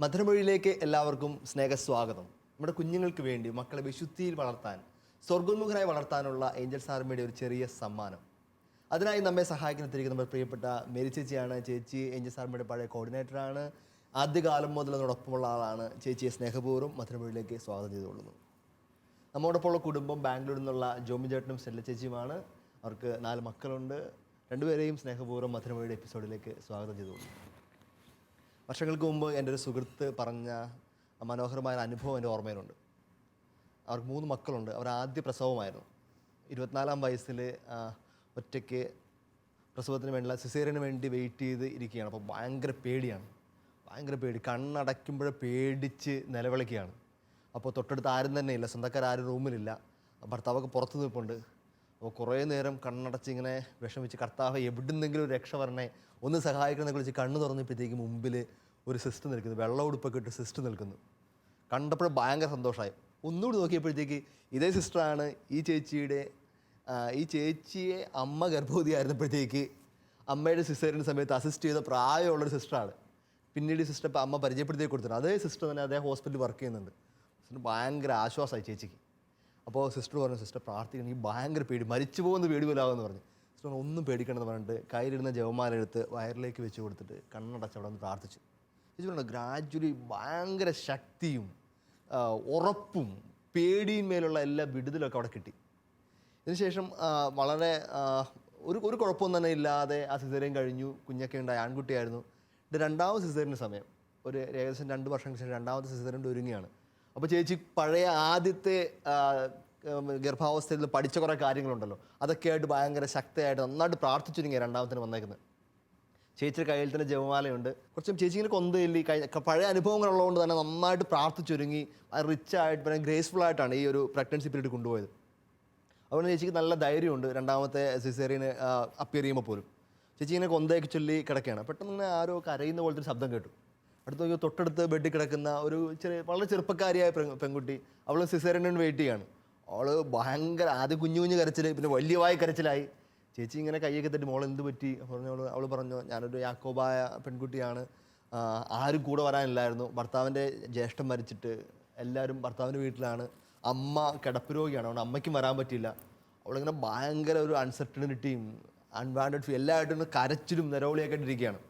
മധുരമൊഴിയിലേക്ക് എല്ലാവർക്കും സ്നേഹസ്വാഗതം. നമ്മുടെ കുഞ്ഞുങ്ങൾക്ക് വേണ്ടി മക്കളെ വിശുദ്ധിയിൽ വളർത്താൻ, സ്വർഗോന്മുഖരായി വളർത്താനുള്ള ഏഞ്ചൽസ് ആർമിയുടെ ഒരു ചെറിയ സമ്മാനം. അതിനായി നമ്മെ സഹായിക്കുന്ന നമ്മുടെ പ്രിയപ്പെട്ട മേരി ചേച്ചിയാണ്. ചേച്ചി ഏഞ്ചൽസ് ആർമിയുടെ പഴയ കോർഡിനേറ്ററാണ്. ആദ്യകാലം മുതൽ അതിനോടൊപ്പമുള്ള ആളാണ്. ചേച്ചിയെ സ്നേഹപൂർവ്വം മധുരമൊഴിയിലേക്ക് സ്വാഗതം ചെയ്തുകൊള്ളുന്നു. നമ്മോടൊപ്പമുള്ള കുടുംബം ബാംഗ്ലൂരിൽ നിന്നുള്ള ജോമി ചേട്ടനും സ്റ്റെല്ല ചേച്ചിയുമാണ്. അവർക്ക് 4 മക്കളുണ്ട്. രണ്ടുപേരെയും സ്നേഹപൂർവ്വം മധുരമൊഴിയുടെ എപ്പിസോഡിലേക്ക് സ്വാഗതം ചെയ്തുകൊള്ളുന്നു. വർഷങ്ങൾക്ക് മുമ്പ് എൻ്റെ ഒരു സുഹൃത്ത് പറഞ്ഞ മനോഹരമായ അനുഭവം എൻ്റെ ഓർമ്മയിലുണ്ട്. അവർക്ക് 3 മക്കളുണ്ട്. അവർ ആദ്യ പ്രസവമായിരുന്നു. 24-ാം വയസ്സിൽ ഒറ്റയ്ക്ക് പ്രസവത്തിന് വേണ്ടിയുള്ള സിസേറിയന് വേണ്ടി വെയിറ്റ് ചെയ്ത് ഇരിക്കുകയാണ്. അപ്പോൾ ഭയങ്കര പേടി, കണ്ണടയ്ക്കുമ്പോഴേ പേടിച്ച് നിലവിളിക്കുകയാണ്. അപ്പോൾ തൊട്ടടുത്ത് ആരും തന്നെ ഇല്ല, സ്വന്തക്കാരും റൂമിലില്ല. ഭർത്താവൊക്കെ പുറത്ത് നിൽപ്പുണ്ട്. അപ്പോൾ കുറേ നേരം കണ്ണടച്ച് ഇങ്ങനെ വിഷമിച്ച്, കർത്താവ് എവിടുന്നെങ്കിലും ഒരു രക്ഷ വരണേ, ഒന്ന് സഹായിക്കണമെന്നൊക്കെ വിളിച്ച് കണ്ണ് തുറന്നപ്പോഴത്തേക്ക് മുമ്പിൽ ഒരു സിസ്റ്റർ നിൽക്കുന്നു. വെള്ളം ഉടുപ്പൊക്കെ ഇട്ട് സിസ്റ്റർ നിൽക്കുന്നു. കണ്ടപ്പോൾ ഭയങ്കര സന്തോഷമായി. ഒന്നുകൂടി നോക്കിയപ്പോഴത്തേക്ക് ഇതേ സിസ്റ്ററാണ് ഈ ചേച്ചിയെ അമ്മ ഗർഭവതിയായിരുന്നപ്പോഴത്തേക്ക് അമ്മയുടെ സിസ്റ്ററിൻ്റെ സമയത്ത് അസിസ്റ്റ് ചെയ്ത പ്രായമുള്ളൊരു സിസ്റ്ററാണ്. പിന്നീട് ഈ സിസ്റ്റർ അമ്മ പരിചയപ്പെടുത്തി കൊടുത്തിട്ടുണ്ട്. അതേ സിസ്റ്റർ തന്നെ അതേ ഹോസ്പിറ്റലിൽ വർക്ക് ചെയ്യുന്നുണ്ട്. സിസ്റ്റർ ഭയങ്കര ആശ്വാസമായി ചേച്ചിക്ക്. അപ്പോൾ സിസ്റ്റർ പറഞ്ഞു, സിസ്റ്റർ പ്രാർത്ഥിക്കണം, ഈ ഭയങ്കര പേടി, മരിച്ചു പോകുന്ന പേടി പോലാകുമെന്ന് പറഞ്ഞു. സിസ്റ്റർ ഒന്നും പേടിക്കണമെന്ന് പറഞ്ഞിട്ട് കയ്യിലിരുന്ന ജവമാല എടുത്ത് വയറിലേക്ക് വെച്ച് കൊടുത്തിട്ട് കണ്ണടച്ച് അവിടെ ഒന്ന് പ്രാർത്ഥിച്ചു. ചേച്ചി പറഞ്ഞു, ഗ്രാജുവലി ഭയങ്കര ശക്തിയും ഉറപ്പും പേടിയിന്മേലുള്ള എല്ലാ വിടുതലൊക്കെ അവിടെ കിട്ടി. ഇതിനുശേഷം വളരെ ഒരു കുഴപ്പമൊന്നും തന്നെ ഇല്ലാതെ ആ സിസേറിയൻ കഴിഞ്ഞു. കുഞ്ഞൊക്കെ ഉണ്ടായി, ആൺകുട്ടിയായിരുന്നു. ഇത് 2ാമത് സിസേറിയന് സമയം, ഒരു ഏകദേശം 2 വർഷങ്ങൾക്ക് ശേഷം 2ാമത്തെ സിസേറിയൻ്റെ ഒരുങ്ങിയാണ്. അപ്പോൾ ചേച്ചി പഴയ ആദ്യത്തെ ഗർഭാവസ്ഥയിൽ പഠിച്ച കുറേ കാര്യങ്ങളുണ്ടല്ലോ, അതൊക്കെ ആയിട്ട് ഭയങ്കര ശക്തമായിട്ട് നന്നായിട്ട് പ്രാർത്ഥിച്ചിരുന്നു 2ാമത്തിന് വന്നേക്കുന്നത്. ചേച്ചിയുടെ കയ്യിൽ തന്നെ ജപമാലയുണ്ട്. കുറച്ചും ചേച്ചി ഇങ്ങനെ കൊന്തയില്ലി പഴയ അനുഭവങ്ങളുള്ളതുകൊണ്ട് തന്നെ നന്നായിട്ട് പ്രാർത്ഥിച്ചൊരുങ്ങി റിച്ചായിട്ട് പിന്നെ ഗ്രേസ്ഫുള്ളായിട്ടാണ് ഈ ഒരു പ്രഗ്നൻസി പീരീഡ് കൊണ്ടുപോയത്. അതുകൊണ്ട് ചേച്ചിക്ക് നല്ല ധൈര്യമുണ്ട്. 2ാമത്തെ സിസേറിയന് അപ്പിയർ ചെയ്യുമ്പോൾ പോലും ചേച്ചി ഇങ്ങനെ കൊന്തയൊക്കെ ചൊല്ലി കിടക്കുകയാണ്. പെട്ടെന്ന് ആരോ കരയുന്ന പോലത്തെ ഒരു ശബ്ദം കേട്ടു. അടുത്ത് തൊട്ടടുത്ത് ബെഡിൽ കിടക്കുന്ന ഒരു വളരെ ചെറുപ്പക്കാരിയായ പെൺകുട്ടി, അവൾ സിസേറിയന് വെയിറ്റ് ചെയ്യാണ്. അവൾ ഭയങ്കര ആദ്യം കുഞ്ഞു കരച്ചിൽ, പിന്നെ വലിയവായി കരച്ചിലായി. ചേച്ചി ഇങ്ങനെ കൈയൊക്കെ തട്ടി, മോൾ എന്ത് പറ്റി പറഞ്ഞോളൂ. അവൾ പറഞ്ഞു, ഞാനൊരു യാക്കോബായ പെൺകുട്ടിയാണ്, ആരും കൂടെ വരാനില്ലായിരുന്നു, ഭർത്താവിൻ്റെ ജ്യേഷ്ഠൻ മരിച്ചിട്ട് എല്ലാവരും ഭർത്താവിൻ്റെ വീട്ടിലാണ്, അമ്മ കിടപ്പ് രോഗിയാണ്, അതുകൊണ്ട് അമ്മയ്ക്കും വരാൻ പറ്റില്ല. അവളിങ്ങനെ ഭയങ്കര ഒരു അൺസർട്ടനിറ്റിയും അൺവാണ്ടഡ് എല്ലായിട്ടും കരച്ചിലും നിലവിളിയൊക്കെ ഇട്ടിരിക്കുകയാണ്.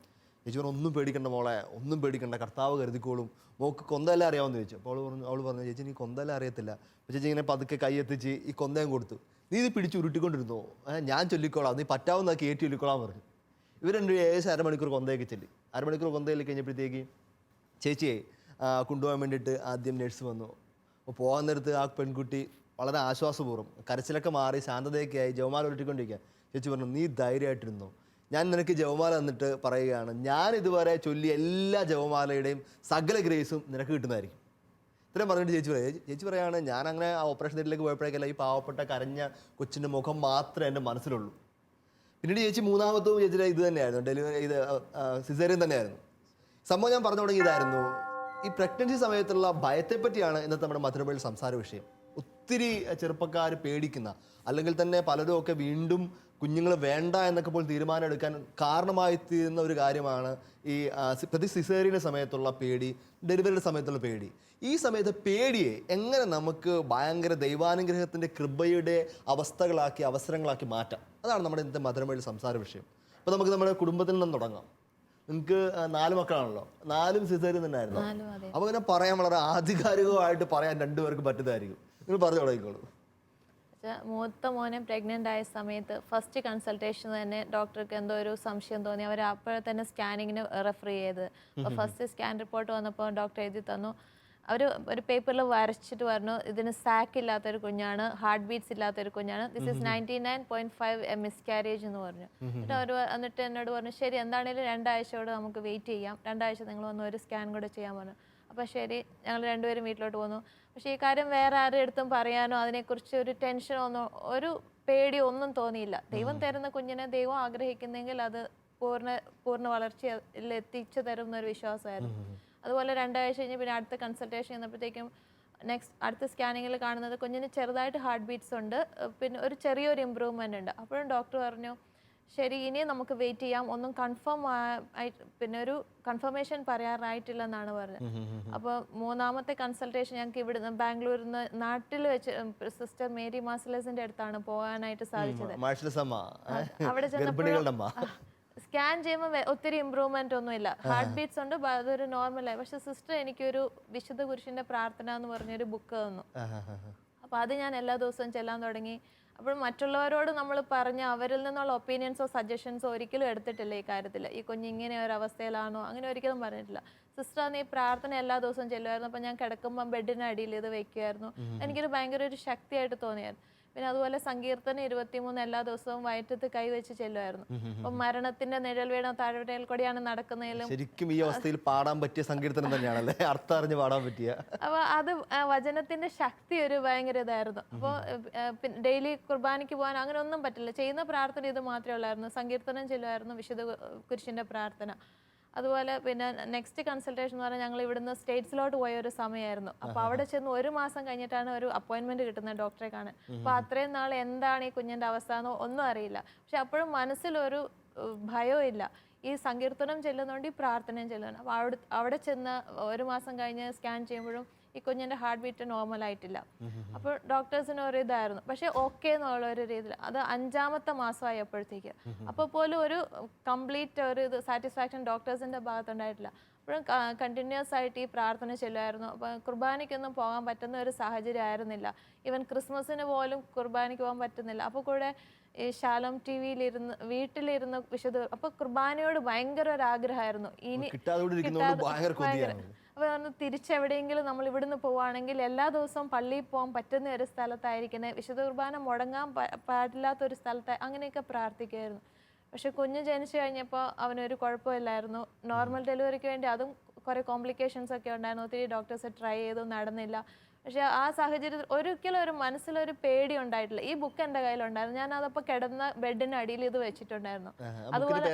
ചേച്ചി പറഞ്ഞു, ഒന്നും പേടിക്കണ്ട മോളെ, ഒന്നും പേടിക്കണ്ട, കർത്താവ് കരുതിക്കോളും, മോക്ക് കൊന്തയെല്ലാം അറിയാമെന്ന് ചോദിച്ചു. അപ്പോൾ അവൾ പറഞ്ഞു, ചേച്ചി നീ കൊന്തയെല്ലാം അറിയത്തില്ല. അപ്പോൾ ചേച്ചി ഇങ്ങനെ പതുക്കെ കൈയെത്തിച്ച് ഈ കൊന്തയും കൊടുത്തു. നീ ഇത് പിടിച്ച് ഉരുട്ടിക്കൊണ്ടിരുന്നോ, ഞാൻ ചൊല്ലിക്കോളാം, നീ പറ്റാവുന്ന കയറ്റി ചൊല്ലിക്കോളാൻ പറഞ്ഞു. ഇവർ രണ്ടും ഏകദേശം അരമണിക്കൂർ കൊന്തയൊക്കെ ചൊല്ലി. അരമണിക്കൂർ കൊന്തയിൽ കഴിഞ്ഞപ്പോഴത്തേക്ക് ചേച്ചിയെ കൊണ്ടുപോകാൻ വേണ്ടിയിട്ട് ആദ്യം നഴ്സ് വന്നു. അപ്പോൾ പോകാൻ നേരത്ത് ആ പെൺകുട്ടി വളരെ ആശ്വാസപൂർവ്വം കരച്ചിലൊക്കെ മാറി ശാന്തതയൊക്കെ ആയി ജവമാല ഉരുട്ടിക്കൊണ്ടിരിക്കുക. ചേച്ചി പറഞ്ഞു, നീ ധൈര്യമായിട്ടിരുന്നോ, ഞാൻ നിനക്ക് ജവമാല തന്നിട്ട് പറയുകയാണ്, ഞാൻ ഇതുവരെ ചൊല്ലിയ എല്ലാ ജവമാലയുടെയും സകല ഗ്രേസും നിനക്ക് കിട്ടുന്നതായിരിക്കും. ഇത്രയും പറഞ്ഞിട്ട് ചേച്ചി പറയുകയാണ്, ഞാൻ അങ്ങനെ ആ ഓപ്പറേഷൻ തിയേറ്ററിലേക്ക് പോയപ്പോഴേക്കല്ല ഈ പാവപ്പെട്ട കരഞ്ഞ കൊച്ചിൻ്റെ മുഖം മാത്രമേ എൻ്റെ മനസ്സിലുള്ളൂ. പിന്നീട് ചേച്ചി 3ാമത്തും ചേച്ചിയുടെ ഇത് തന്നെയായിരുന്നു, ഡെലിവറി ഇത് സിസേറിയൻ തന്നെയായിരുന്നു. സംഭവം ഞാൻ പറഞ്ഞു തുടങ്ങിയതായിരുന്നു, ഈ പ്രഗ്നൻസി സമയത്തുള്ള ഭയത്തെപ്പറ്റിയാണ് ഇന്നത്തെ നമ്മുടെ മധുരമൊഴിയിൽ സംസാര വിഷയം. ഒത്തിരി ചെറുപ്പക്കാർ പേടിക്കുന്ന, അല്ലെങ്കിൽ തന്നെ പലരും ഒക്കെ വീണ്ടും കുഞ്ഞുങ്ങൾ വേണ്ട എന്നൊക്കെ പോലും തീരുമാനം എടുക്കാൻ കാരണമായി തീരുന്ന ഒരു കാര്യമാണ് ഈ പ്രതി സിസേറിയൻ്റെ സമയത്തുള്ള പേടി, ഡെലിവറിയുടെ സമയത്തുള്ള പേടി. ഈ സമയത്ത് പേടിയെ എങ്ങനെ നമുക്ക് ഭയങ്കര ദൈവാനുഗ്രഹത്തിൻ്റെ കൃപയുടെ അവസരങ്ങളാക്കി മാറ്റാം, അതാണ് നമ്മുടെ ഇന്നത്തെ മധുരമൊഴിയിൽ സംസാര വിഷയം. അപ്പോൾ നമുക്ക് നമ്മുടെ കുടുംബത്തിൽ നിന്ന് തുടങ്ങാം. നിങ്ങൾക്ക് 4 മക്കളാണല്ലോ, 4ഉം സിസേറിയൻ തന്നെയായിരുന്നു. അപ്പോൾ ഇങ്ങനെ പറയാൻ വളരെ ആധികാരികമായിട്ട് പറയാൻ 2 പേർക്ക് പറ്റുന്നതായിരിക്കും. നിങ്ങൾ പറഞ്ഞു തുടങ്ങിക്കോളൂ. മൂത്ത മോനെ പ്രഗ്നൻ്റ് ആയ സമയത്ത് ഫസ്റ്റ് കൺസൾട്ടേഷൻ തന്നെ ഡോക്ടർക്ക് എന്തോ ഒരു സംശയം തോന്നി. അവർ അപ്പോഴെ തന്നെ സ്കാനിങ്ങിന് റെഫർ ചെയ്ത്. അപ്പോൾ ഫസ്റ്റ് സ്കാൻ റിപ്പോർട്ട് വന്നപ്പോൾ ഡോക്ടർ എഴുതി തന്നു. അവർ ഒരു പേപ്പറിൽ വരച്ചിട്ട് പറഞ്ഞു, ഇതിന് സാക്ക് ഇല്ലാത്തൊരു കുഞ്ഞാണ്, ഹാർട്ട് ബീറ്റ്സ് ഇല്ലാത്തൊരു കുഞ്ഞാണ്, ദിസ് ഇസ് 99.5 മിസ്കാരേജ് എന്ന് പറഞ്ഞു. എന്നിട്ട് എന്നോട് പറഞ്ഞു, ശരി എന്താണേലും 2 ആഴ്ചയോടെ നമുക്ക് വെയിറ്റ് ചെയ്യാം, 2 ആഴ്ച നിങ്ങൾ വന്ന് ഒരു സ്കാൻ കൂടെ ചെയ്യാൻ പറഞ്ഞു. അപ്പോൾ ശരി, ഞങ്ങൾ 2 പേരും വീട്ടിലോട്ട് പോന്നു. പക്ഷേ ഈ കാര്യം വേറെ ആരുടെ അടുത്തും പറയാനോ അതിനെക്കുറിച്ച് ഒരു ടെൻഷനോ ഒരു പേടിയോ ഒന്നും തോന്നിയില്ല. ദൈവം തരുന്ന കുഞ്ഞിനെ ദൈവം ആഗ്രഹിക്കുന്നെങ്കിൽ അത് പൂർണ്ണ വളർച്ചയിൽ എത്തിച്ചു തരും എന്നൊരു വിശ്വാസമായിരുന്നു. അതുപോലെ 2 ആഴ്ച കഴിഞ്ഞ് പിന്നെ അടുത്ത കൺസൾട്ടേഷൻ ചെയ്യുന്നപ്പോഴത്തേക്കും അടുത്ത സ്കാനിങ്ങിൽ കാണുന്നത് കുഞ്ഞിന് ചെറുതായിട്ട് ഹാർട്ട് ബീറ്റ്സ് ഉണ്ട്, പിന്നെ ഒരു ചെറിയൊരു ഇമ്പ്രൂവ്മെൻ്റ് ഉണ്ട്. അപ്പോഴും ഡോക്ടർ പറഞ്ഞു, ശരി ഇനി നമുക്ക് വെയിറ്റ് ചെയ്യാം, ഒന്നും പിന്നെ ഒരു കൺഫർമേഷൻ പറയാറായിട്ടില്ലെന്നാണ് പറഞ്ഞത്. അപ്പോൾ മൂന്നാമത്തെ കൺസൾട്ടേഷൻ ഞങ്ങൾക്ക് ഇവിടുന്ന് ബാംഗ്ലൂരിൽ നിന്ന് നാട്ടിൽ വെച്ച് സിസ്റ്റർ മേരി മാർസലസിന്റെ അടുത്താണ് പോകാനായിട്ട് സാധിച്ചത്. അവിടെ ചെന്നപ്പോൾ സ്കാൻ ചെയ്യുമ്പോൾ ഒത്തിരി ഇമ്പ്രൂവ്മെന്റ് ഒന്നുമില്ല, ഹാർട്ട് ബീറ്റ്സ് ഉണ്ട്, അതൊരു നോർമലായി. പക്ഷെ സിസ്റ്റർ എനിക്കൊരു വിശുദ്ധ കുരിശിന്റെ പ്രാർത്ഥന എന്ന് പറഞ്ഞൊരു ബുക്ക് തന്നു. അപ്പോൾ അത് ഞാൻ എല്ലാ ദിവസവും ചെല്ലാൻ തുടങ്ങി. അപ്പോൾ മറ്റുള്ളവരോട് നമ്മൾ പറഞ്ഞ അവരിൽ നിന്നുള്ള ഒപ്പീനിയൻസോ സജഷൻസോ ഒരിക്കലും എടുത്തിട്ടില്ല ഈ കാര്യത്തിൽ. ഈ കുഞ്ഞിങ്ങനെ ഒരു അവസ്ഥയിലാണോ അങ്ങനെ ഒരിക്കലും പറഞ്ഞിട്ടില്ല. സിസ്റ്റർ ഈ പ്രാർത്ഥന എല്ലാ ദിവസവും ചെല്ലുമായിരുന്നു. അപ്പോൾ ഞാൻ കിടക്കുമ്പം ബെഡിന് അടിയിൽ ഇത് വെക്കുമായിരുന്നു. എനിക്കൊരു ഭയങ്കര ഒരു ശക്തിയായിട്ട് തോന്നിയായിരുന്നു. പിന്നെ അതുപോലെ സങ്കീർത്തനം 23 എല്ലാ ദിവസവും വയറ്റത്ത് കൈവച്ച് ചെല്ലുമായിരുന്നു. അപ്പൊ മരണത്തിന്റെ നിഴൽ വീണ താഴ്വരയിൽ കൂടിയാണ് നടക്കുന്നതിലും ശരിക്കും ഈ അവസ്ഥയിൽ പാടാൻ പറ്റിയ സങ്കീർത്തനം തന്നെയാണല്ലേ, അർത്ഥം അറിഞ്ഞ് പാടാൻ പറ്റിയ. അപ്പൊ അത് വചനത്തിന്റെ ശക്തി ഒരു ഭയങ്കര ഇതായിരുന്നു. അപ്പോൾ ഡെയിലി കുർബാനയ്ക്ക് പോകാൻ അങ്ങനെ ഒന്നും പറ്റില്ല. ചെയ്യുന്ന പ്രാർത്ഥന ഇത് മാത്രമേ ഉള്ളായിരുന്നു. സങ്കീർത്തനം ചെല്ലുമായിരുന്നു, വിശുദ്ധ കുരിശിന്റെ പ്രാർത്ഥന. അതുപോലെ പിന്നെ നെക്സ്റ്റ് കൺസൾട്ടേഷൻ എന്ന് പറഞ്ഞാൽ ഞങ്ങൾ ഇവിടുന്ന് സ്റ്റേറ്റ്സിലോട്ട് പോയ ഒരു സമയമായിരുന്നു. അപ്പോൾ അവിടെ ചെന്ന് 1 മാസം കഴിഞ്ഞിട്ടാണ് ഒരു അപ്പോയിൻമെന്റ് കിട്ടുന്നത് ഡോക്ടറെ കാണാൻ. അപ്പോൾ അത്രയും നാൾ എന്താണ് ഈ കുഞ്ഞിന്റെ അവസ്ഥ എന്നോ ഒന്നും അറിയില്ല. പക്ഷെ അപ്പോഴും മനസ്സിലൊരു ഭയവും ഇല്ല. ഈ സങ്കീർത്തനം ചെല്ലുന്നതുകൊണ്ട് ഈ പ്രാർത്ഥനയും ചെല്ലുന്നുണ്ട്. അപ്പോൾ അവിടെ ചെന്ന് 1 മാസം കഴിഞ്ഞ് സ്കാൻ ചെയ്യുമ്പോഴും ഈ കുഞ്ഞിന്റെ ഹാർട്ട് ബീറ്റ് നോർമൽ ആയിട്ടില്ല. അപ്പോൾ ഡോക്ടേഴ്സിന് ഒരു ഇതായിരുന്നു. പക്ഷെ ഓക്കെ എന്നുള്ള ഒരു രീതിയിൽ അത് 5ാമത്തെ മാസമായപ്പോഴത്തേക്ക് അപ്പോൾ പോലും ഒരു കംപ്ലീറ്റ് ഒരു ഇത് സാറ്റിസ്ഫാക്ഷൻ ഡോക്ടേഴ്സിന്റെ ഭാഗത്തുണ്ടായിട്ടില്ല. അപ്പോഴും കണ്ടിന്യൂസ് ആയിട്ട് ഈ പ്രാർത്ഥന ചെല്ലുമായിരുന്നു. അപ്പോൾ കുർബാനയ്ക്കൊന്നും പോകാൻ പറ്റുന്ന ഒരു സാഹചര്യം ആയിരുന്നില്ല. ഈവൻ ക്രിസ്മസിന് പോലും കുർബാനയ്ക്ക് പോകാൻ പറ്റുന്നില്ല. അപ്പോൾ കൂടെ ഈ ശാലോം ടിവിയിലിരുന്ന് വീട്ടിലിരുന്ന് അപ്പോൾ കുർബാനയോട് ഭയങ്കര ഒരു ആഗ്രഹമായിരുന്നു. ഇനി അപ്പോൾ പറഞ്ഞു തിരിച്ചെവിടെയെങ്കിലും നമ്മൾ ഇവിടുന്ന് പോവുകയാണെങ്കിൽ എല്ലാ ദിവസവും പള്ളിയിൽ പോകാൻ പറ്റുന്ന ഒരു സ്ഥലത്തായിരിക്കണേ, വിശുദ്ധ കുർബാന മുടങ്ങാൻ പാടില്ലാത്തൊരു സ്ഥലത്ത് അങ്ങനെയൊക്കെ പ്രാർത്ഥിക്കുമായിരുന്നു. പക്ഷെ കുഞ്ഞ് ജനിച്ചു കഴിഞ്ഞപ്പോൾ അവനൊരു കുഴപ്പമില്ലായിരുന്നു. നോർമൽ ഡെലിവറിക്ക് വേണ്ടി അതും കുറേ കോംപ്ലിക്കേഷൻസ് ഒക്കെ ഉണ്ടായിരുന്നു. ഒത്തിരി ഡോക്ടേഴ്സ് ട്രൈ ചെയ്തു, നടന്നില്ല. പക്ഷെ ആ സാഹചര്യത്തിൽ ഒരിക്കലും ഒരു മനസ്സിലൊരു പേടി ഉണ്ടായിട്ടില്ല. ഈ ബുക്ക് എൻ്റെ കയ്യിലുണ്ടായിരുന്നു. ഞാൻ അതപ്പോൾ കിടന്ന ബെഡിന് അടിയിൽ ഇത് വെച്ചിട്ടുണ്ടായിരുന്നു. അതുപോലെ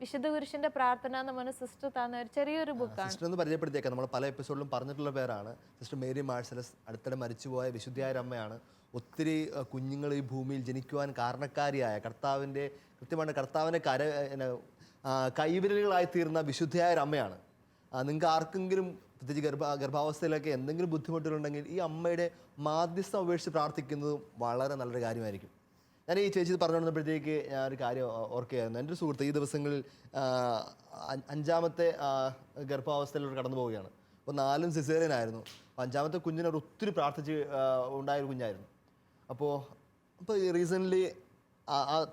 വിശുദ്ധ കുരിശിന്റെ പ്രാർത്ഥന എന്ന് പറഞ്ഞ സിസ്റ്റർ തന്ന ഒരു ചെറിയൊരു ബുക്കാണ്. സിസ്റ്റർ ഒന്ന് പരിചയപ്പെടുത്തിയേക്കാം. നമ്മൾ പല എപ്പിസോഡിലും പറഞ്ഞിട്ടുള്ള പേരാണ് സിസ്റ്റർ മേരി മാർസലസ്. അടുത്തിടെ മരിച്ചുപോയ വിശുദ്ധയായ അമ്മയാണ്. ഒത്തിരി കുഞ്ഞുങ്ങൾ ഈ ഭൂമിയിൽ ജനിക്കുവാൻ കാരണക്കാരിയായ കർത്താവിൻ്റെ കൈവിരലുകളായി തീർന്ന വിശുദ്ധയായ അമ്മയാണ്. നിങ്ങൾക്ക് ആർക്കെങ്കിലും പ്രത്യേകിച്ച് ഗർഭാവസ്ഥയിലൊക്കെ എന്തെങ്കിലും ബുദ്ധിമുട്ടുകളുണ്ടെങ്കിൽ ഈ അമ്മയുടെ മാധ്യസ്ഥം ഉപേക്ഷിച്ച് പ്രാർത്ഥിക്കുന്നത് വളരെ നല്ലൊരു കാര്യമായിരിക്കും. ഞാൻ ഈ ചേച്ചി പറഞ്ഞുകൊണ്ടിരുന്നപ്പോഴത്തേക്ക് ഞാൻ ഒരു കാര്യം ഓർക്കുകയായിരുന്നു. എൻ്റെ ഒരു സുഹൃത്ത് ഈ ദിവസങ്ങളിൽ 5ാമത്തെ ഗർഭാവസ്ഥയിലൂടെ കടന്നു പോവുകയാണ്. അപ്പോൾ 4 സിസേറിയനായിരുന്നു. 5ാമത്തെ കുഞ്ഞിനെ ഒത്തിരി പ്രാർത്ഥിച്ച് ഉണ്ടായൊരു കുഞ്ഞായിരുന്നു. അപ്പോൾ റീസെൻ്റ്ലി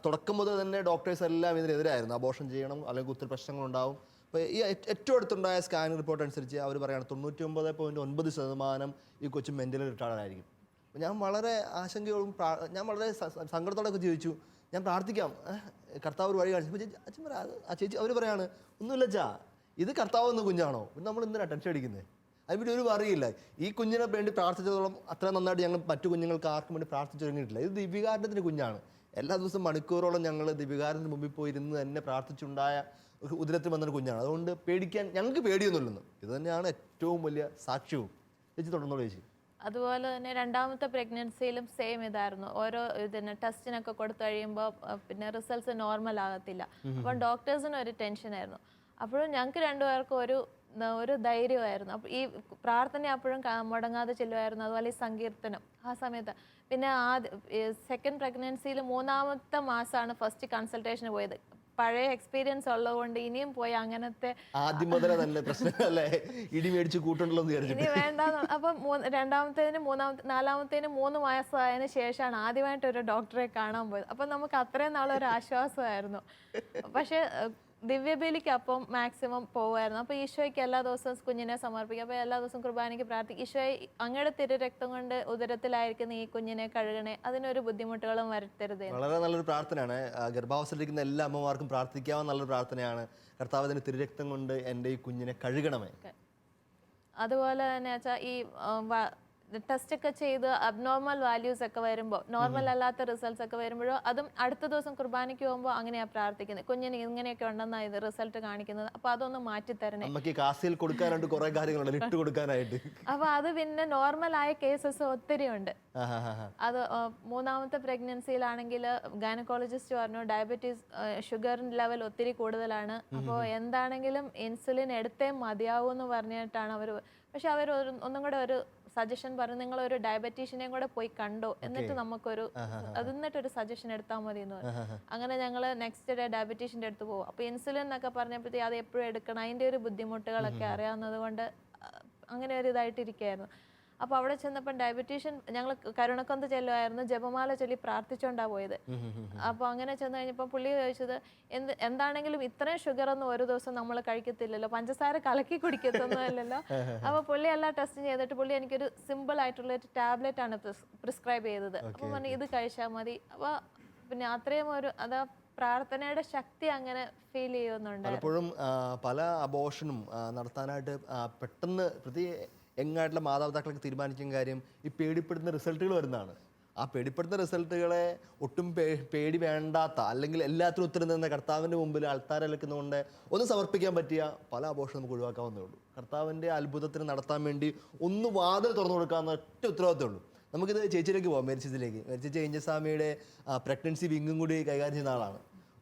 തുടക്കം മുതൽ തന്നെ ഡോക്ടേഴ്സ് എല്ലാം ഇതിനെതിരായിരുന്നു. അബോർഷൻ ചെയ്യണം അല്ലെങ്കിൽ ഒത്തിരി പ്രശ്നങ്ങളുണ്ടാവും. അപ്പോൾ ഈ ഏറ്റവും അടുത്തുണ്ടായ സ്കാനിങ് റിപ്പോർട്ട് അനുസരിച്ച് അവർ പറയുകയാണ് 99.9% ഈ കൊച്ചു മെൻ്റലി റിട്ടാർഡ് ആയിരിക്കും. ഞാൻ വളരെ ആശങ്കയോടും ഞാൻ വളരെ സങ്കടത്തോടൊക്കെ ചോദിച്ചു, ഞാൻ പ്രാർത്ഥിക്കാം, കർത്താവ് ഒരു വഴി കാണിച്ചു. അച്ഛൻ ചേച്ചി അവർ പറയാണ് ഒന്നുമില്ല അച്ഛാ, ഇത് കർത്താവ് എന്ന കുഞ്ഞാണോ, നമ്മൾ എന്തിനാ ടെൻഷൻ അടിക്കുന്നത്? അതിന് ഒരു അറിയില്ല. ഈ കുഞ്ഞിനെ വേണ്ടി പ്രാർത്ഥിച്ചതോളം അത്ര നന്നായിട്ട് ഞങ്ങൾ മറ്റു കുഞ്ഞുങ്ങൾക്ക് ആർക്കും വേണ്ടി പ്രാർത്ഥിച്ചു തുടങ്ങിയിട്ടില്ല. ഇത് ദിവ്യകാരുണ്യത്തിൻ്റെ കുഞ്ഞാണ്. എല്ലാ ദിവസവും മണിക്കൂറോളം ഞങ്ങൾ ദിവ്യകാരുണ്യത്തിന് മുമ്പിൽ പോയി ഇരുന്ന് തന്നെ പ്രാർത്ഥിച്ചുണ്ടായ ഉദരത്തിൽ വന്നൊരു കുഞ്ഞാണ്. അതുകൊണ്ട് പേടിക്കാൻ ഞങ്ങൾക്ക് പേടിയൊന്നുമില്ലെന്ന്. ഇത് തന്നെയാണ് ഏറ്റവും വലിയ സാക്ഷ്യവും. ചേച്ചി തുടർന്നോളൂ ചേച്ചി. അതുപോലെ തന്നെ 2ാമത്തെ പ്രഗ്നൻസിയിലും സെയിം ഇതായിരുന്നു. ഓരോ ടെസ്റ്റിനൊക്കെ കൊടുത്തു കഴിയുമ്പോൾ പിന്നെ റിസൾട്ട്സ് നോർമൽ ആകത്തില്ല. അപ്പം ഡോക്ടേഴ്സിന് ഒരു ടെൻഷനായിരുന്നു. അപ്പോഴും ഞങ്ങൾക്ക് 2 പേർക്കും ഒരു ധൈര്യമായിരുന്നു. അപ്പോൾ ഈ പ്രാർത്ഥന അപ്പോഴും മുടങ്ങാതെ ചെല്ലുമായിരുന്നു. അതുപോലെ ഈ സങ്കീർത്തനം ആ സമയത്ത്. പിന്നെ സെക്കൻഡ് പ്രഗ്നൻസിയിൽ 3ാമത്തെ മാസമാണ് ഫസ്റ്റ് കൺസൾട്ടേഷന് പോയത്. പഴയ എക്സ്പീരിയൻസ് ഉള്ളതുകൊണ്ട് ഇനിയും പോയി അങ്ങനത്തെ ആദ്യം മുതലേ തന്നെ പ്രശ്നമല്ലേ, ഇടി മേടിച്ച് കൂട്ടുണ്ടല്ലോ ഇനി വേണ്ട. അപ്പം 2ാമത്തേനും 4ാമത്തേനും 3 മാസമായതിനു ശേഷമാണ് ആദ്യമായിട്ട് ഒരു ഡോക്ടറെ കാണാൻ പോയത്. അപ്പം നമുക്ക് അത്രയും നാളൊരു ആശ്വാസമായിരുന്നു. പക്ഷെ ദിവ്യബലിക്ക് അപ്പം മാക്സിമം പോവായിരുന്നു. അപ്പോൾ ഈശോയ്ക്ക് എല്ലാ ദിവസവും കുഞ്ഞിനെ സമർപ്പിക്കും. അപ്പോൾ എല്ലാ ദിവസവും കുർബാനയ്ക്ക് പ്രാർത്ഥിക്കും, ഈശോയെ അങ്ങയുടെ തിരുരക്തം കൊണ്ട് ഉദരത്തിലായിരിക്കുന്ന ഈ കുഞ്ഞിനെ കഴുകണേ, അതിനൊരു ബുദ്ധിമുട്ടുകളും വരുത്തരുത്. വളരെ നല്ലൊരു പ്രാർത്ഥനയാണ്. ഗർഭാവസ്ഥയിലിരിക്കുന്ന എല്ലാ അമ്മമാർക്കും പ്രാർത്ഥിക്കാവുന്ന നല്ലൊരു പ്രാർത്ഥനയാണ്. കർത്താവിന്റെ തിരുരക്തം കൊണ്ട് എൻ്റെ ഈ കുഞ്ഞിനെ കഴുകണമേ. അതുപോലെ തന്നെ വെച്ചാൽ ഈ ടെസ്റ്റ് ഒക്കെ ചെയ്ത് അബ്നോർമൽ വാല്യൂസ് ഒക്കെ വരുമ്പോൾ, നോർമൽ അല്ലാത്ത റിസൾട്ട്സ് ഒക്കെ വരുമ്പോഴോ അതും അടുത്ത ദിവസം കുർബാനയ്ക്ക് പോകുമ്പോൾ അങ്ങനെയാണ് പ്രാർത്ഥിക്കുന്നത്, കുഞ്ഞിന് ഇങ്ങനെയൊക്കെ ഉണ്ടെന്നാണ് ഇത് റിസൾട്ട് കാണിക്കുന്നത്, അപ്പോൾ അതൊന്ന് മാറ്റിത്തരണേ. നമുക്ക് കാസിൽ കൊടുക്കാനായിട്ട് കുറെ കാര്യങ്ങളുണ്ട് ഇട്ട് കൊടുക്കാനായിട്ട്. അപ്പോൾ അത് പിന്നെ നോർമലായ കേസസ് ഒത്തിരി ഉണ്ട്. അത് മൂന്നാമത്തെ പ്രഗ്നൻസിയിലാണെങ്കിൽ ഗൈനക്കോളജിസ്റ്റ് പറഞ്ഞു ഡയബറ്റീസ് ഷുഗർ ലെവൽ ഒത്തിരി കൂടുതലാണ്, അപ്പോൾ എന്താണെങ്കിലും ഇൻസുലിൻ എടുത്തേ മതിയാവൂ എന്ന് പറഞ്ഞിട്ടാണ് അവർ. പക്ഷെ അവർ ഒന്നും കൂടെ ഒരു സജഷൻ പറഞ്ഞു, നിങ്ങളൊരു ഡയബറ്റീഷ്യനെയും കൂടെ പോയി കണ്ടോ, എന്നിട്ട് നമുക്കൊരു എന്നിട്ടൊരു സജഷൻ എടുത്താൽ മതി എന്ന് പറഞ്ഞു. അങ്ങനെ ഞങ്ങൾ നെക്സ്റ്റ് ഡേ ഡയബറ്റീഷ്യൻ്റെ അടുത്ത് പോകും. അപ്പോൾ ഇൻസുലിൻ എന്നൊക്കെ പറഞ്ഞപ്പോഴത്തേക്ക് അത് എപ്പോഴും എടുക്കണം, അതിൻ്റെ ഒരു ബുദ്ധിമുട്ടുകളൊക്കെ അറിയാവുന്നത് കൊണ്ട് അങ്ങനെ ഒരു ഇതായിട്ടിരിക്കുകയായിരുന്നു. അപ്പോൾ അവിടെ ചെന്നപ്പോൾ ഡയബറ്റീഷ്യൻ, ഞങ്ങൾ കരുണക്കൊന്ത് ചെല്ലുമായിരുന്നു, ജപമാല ചൊല്ലി പ്രാർത്ഥിച്ചുകൊണ്ടാണ് പോയത്. അപ്പോൾ അങ്ങനെ ചെന്ന് കഴിഞ്ഞപ്പോൾ പുള്ളി ചോദിച്ചത്, എന്താണെങ്കിലും ഇത്രയും ഷുഗർ ഒന്നും ഒരു ദിവസം നമ്മൾ കഴിക്കത്തില്ലല്ലോ, പഞ്ചസാര കലക്കി കുടിക്കത്തൊന്നുമല്ലല്ലോ. അപ്പോൾ പുള്ളി എല്ലാ ടെസ്റ്റും ചെയ്തിട്ട് പുള്ളി എനിക്കൊരു സിമ്പിൾ ആയിട്ടുള്ള ഒരു ടാബ്ലറ്റ് ആണ് പ്രിസ്ക്രൈബ് ചെയ്തത്. അപ്പോൾ പറഞ്ഞു ഇത് കഴിച്ചാൽ മതി. അപ്പോൾ പിന്നെ അത്രയും ഒരു അതാ പ്രാർത്ഥനയുടെ ശക്തി അങ്ങനെ ഫീൽ ചെയ്യുന്നുണ്ട്. പലപ്പോഴും പല അബോർഷനും നടത്താനായിട്ട് പെട്ടെന്ന് യങ്ങായിട്ടുള്ള മാതാപിതാക്കളൊക്കെ തീരുമാനിക്കുന്ന കാര്യം ഈ പേടിപ്പെടുത്തുന്ന റിസൾട്ടുകൾ വരുന്നതാണ്. ആ പേടിപ്പെടുത്തുന്ന റിസൾട്ടുകളെ ഒട്ടും പേടി വേണ്ടാത്ത, അല്ലെങ്കിൽ എല്ലാത്തിനും ഉത്തരം നിന്ന കർത്താവിൻ്റെ മുമ്പിൽ അൾത്താരലക്കുന്നതുകൊണ്ട് ഒന്ന് സമർപ്പിക്കാൻ പറ്റിയ പല അബോർഷനും നമുക്ക് ഒഴിവാക്കാവുന്നേ ഉള്ളൂ. കർത്താവിൻ്റെ അത്ഭുതത്തിന് നടത്താൻ വേണ്ടി ഒന്ന് വാതിൽ തുറന്നു കൊടുക്കാവുന്ന ഒറ്റ ഉത്തരവാദിത്തമേ ഉള്ളൂ. നമുക്കിത് ചേച്ചിയിലേക്ക് പോകാം, മേരിച്ചേച്ചിയിലേക്ക്. മേരിച്ചേച്ചി ഏഞ്ചൽസ്വാമിയുടെ പ്രഗ്നൻസി വിങ്ങും കൂടി കൈകാര്യം ചെയ്യുന്ന ആളാണ്.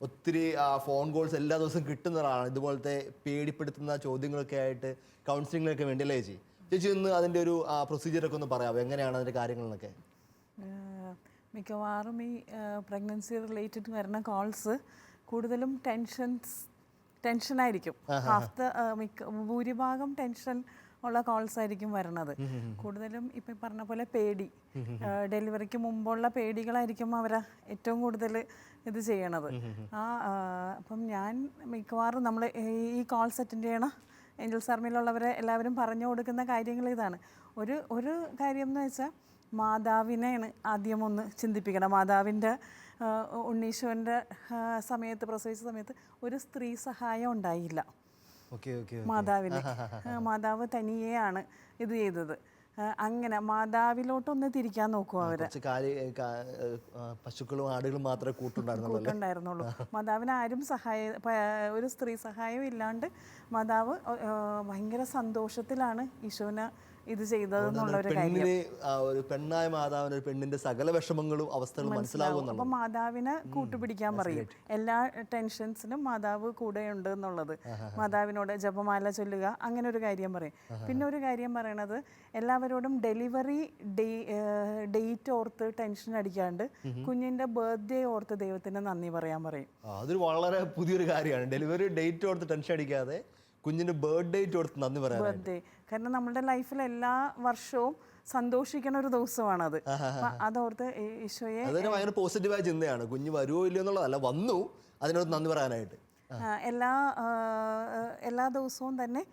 ഒത്തിരി ഫോൺ കോൾസ് എല്ലാ ദിവസവും കിട്ടുന്ന ആളാണ്, ഇതുപോലത്തെ പേടിപ്പെടുത്തുന്ന ചോദ്യങ്ങളൊക്കെ ആയിട്ട് കൗൺസിലിങ്ങിനൊക്കെ വേണ്ടിയല്ലേ ചേച്ചി? ചേച്ചി ഒന്ന് അതിൻ്റെ ഒരു പ്രൊസീജിയറൊക്കെ ഒന്ന് പറയാമോ, എങ്ങനെയാണ് അതിൻ്റെ കാര്യങ്ങളെന്നൊക്കെ? മിക്കവാറും ഈ പ്രഗ്നൻസി റിലേറ്റഡ് വരുന്ന കോൾസ് കൂടുതലും ടെൻഷനായിരിക്കും. ഭൂരിഭാഗം ടെൻഷൻ ഉള്ള കോൾസ് ആയിരിക്കും വരുന്നത്. കൂടുതലും ഇപ്പം പറഞ്ഞ പോലെ പേടി, ഡെലിവറിക്ക് മുമ്പുള്ള പേടികളായിരിക്കും അവരെ ഏറ്റവും കൂടുതൽ ഇത് ചെയ്യണത്. അപ്പം ഞാൻ മിക്കവാറും നമ്മൾ ഈ കോൾസ് അറ്റൻഡ് ചെയ്യണം ഏഞ്ചൽസ് ആർമിയിലുള്ളവരെ എല്ലാവരും പറഞ്ഞു കൊടുക്കുന്ന കാര്യങ്ങൾ ഇതാണ്. ഒരു കാര്യം എന്ന് വെച്ചാൽ മാതാവിനെയാണ് ആദ്യം ഒന്ന് ചിന്തിപ്പിക്കണം. മാതാവിൻ്റെ ഉണ്ണീശോൻ്റെ സമയത്ത്, പ്രസവിച്ച സമയത്ത് ഒരു സ്ത്രീ സഹായം ഉണ്ടായില്ല മാതാവിന്. മാതാവ് തനിയെയാണ് ഇത് ചെയ്തത്. അങ്ങനെ മാതാവിലോട്ടൊന്ന് തിരിക്കാൻ നോക്കും അവര്. പശുക്കളും ആടുകളും മാത്രമേ കൂട്ടുണ്ടായിരുന്നുള്ളൂ. മാതാവിന് ആരും ഒരു സ്ത്രീ സഹായം ഇല്ലാണ്ട് മാതാവ് ഭയങ്കര സന്തോഷത്തിലാണ് ഈശോനെ ഇത് ചെയ്തതെന്നുള്ള ഒരു കാര്യം. ഒരു പെണ്ണായ മാതാവിന് ഒരു പെണ്ണിന്റെ സകല വിഷമങ്ങളും അവസ്ഥകളും മനസ്സിലാകും. അപ്പൊ മാതാവിനെ കൂട്ടുപിടിക്കാൻ പറയും. എല്ലാ ടെൻഷൻസിനും മാതാവ് കൂടെയുണ്ട് എന്നുള്ളത്. മാതാവിനോട് ജപമാല ചൊല്ലുക, അങ്ങനെ ഒരു കാര്യം പറയും. പിന്നെ ഒരു കാര്യം പറയണത്, എല്ലാവരോടും ഡെലിവറി ഡേറ്റ് ഓർത്ത് ടെൻഷൻ അടിക്കാണ്ട് കുഞ്ഞിന്റെ ബർത്ത്ഡേ ഓർത്ത് ദൈവത്തിന് നന്ദി പറയാൻ പറയും. അതൊരു വളരെ പുതിയൊരു കാര്യമാണ്. ഡെലിവറി ഡേറ്റ് ഓർത്ത് ടെൻഷൻ അടിക്കാതെ കുഞ്ഞിന്റെ ബർത്ത്ഡേ ഓർത്ത് നന്ദി പറയാൻ. ബർത്ത്ഡേ കാരണം നമ്മുടെ ലൈഫിൽ എല്ലാ വർഷവും സന്തോഷിക്കുന്ന ഒരു ദിവസമാണത്. അതോർത്ത് ഈശോയെ ഭയങ്കര പോസിറ്റീവായ ചിന്തയാണ്. കുഞ്ഞ് വരുമോ ഇല്ലയോ എന്നുള്ളതല്ല, വന്നു അതിനോട് നന്ദി പറയാനായിട്ട്. എല്ലാ ദിവസവും തന്നെ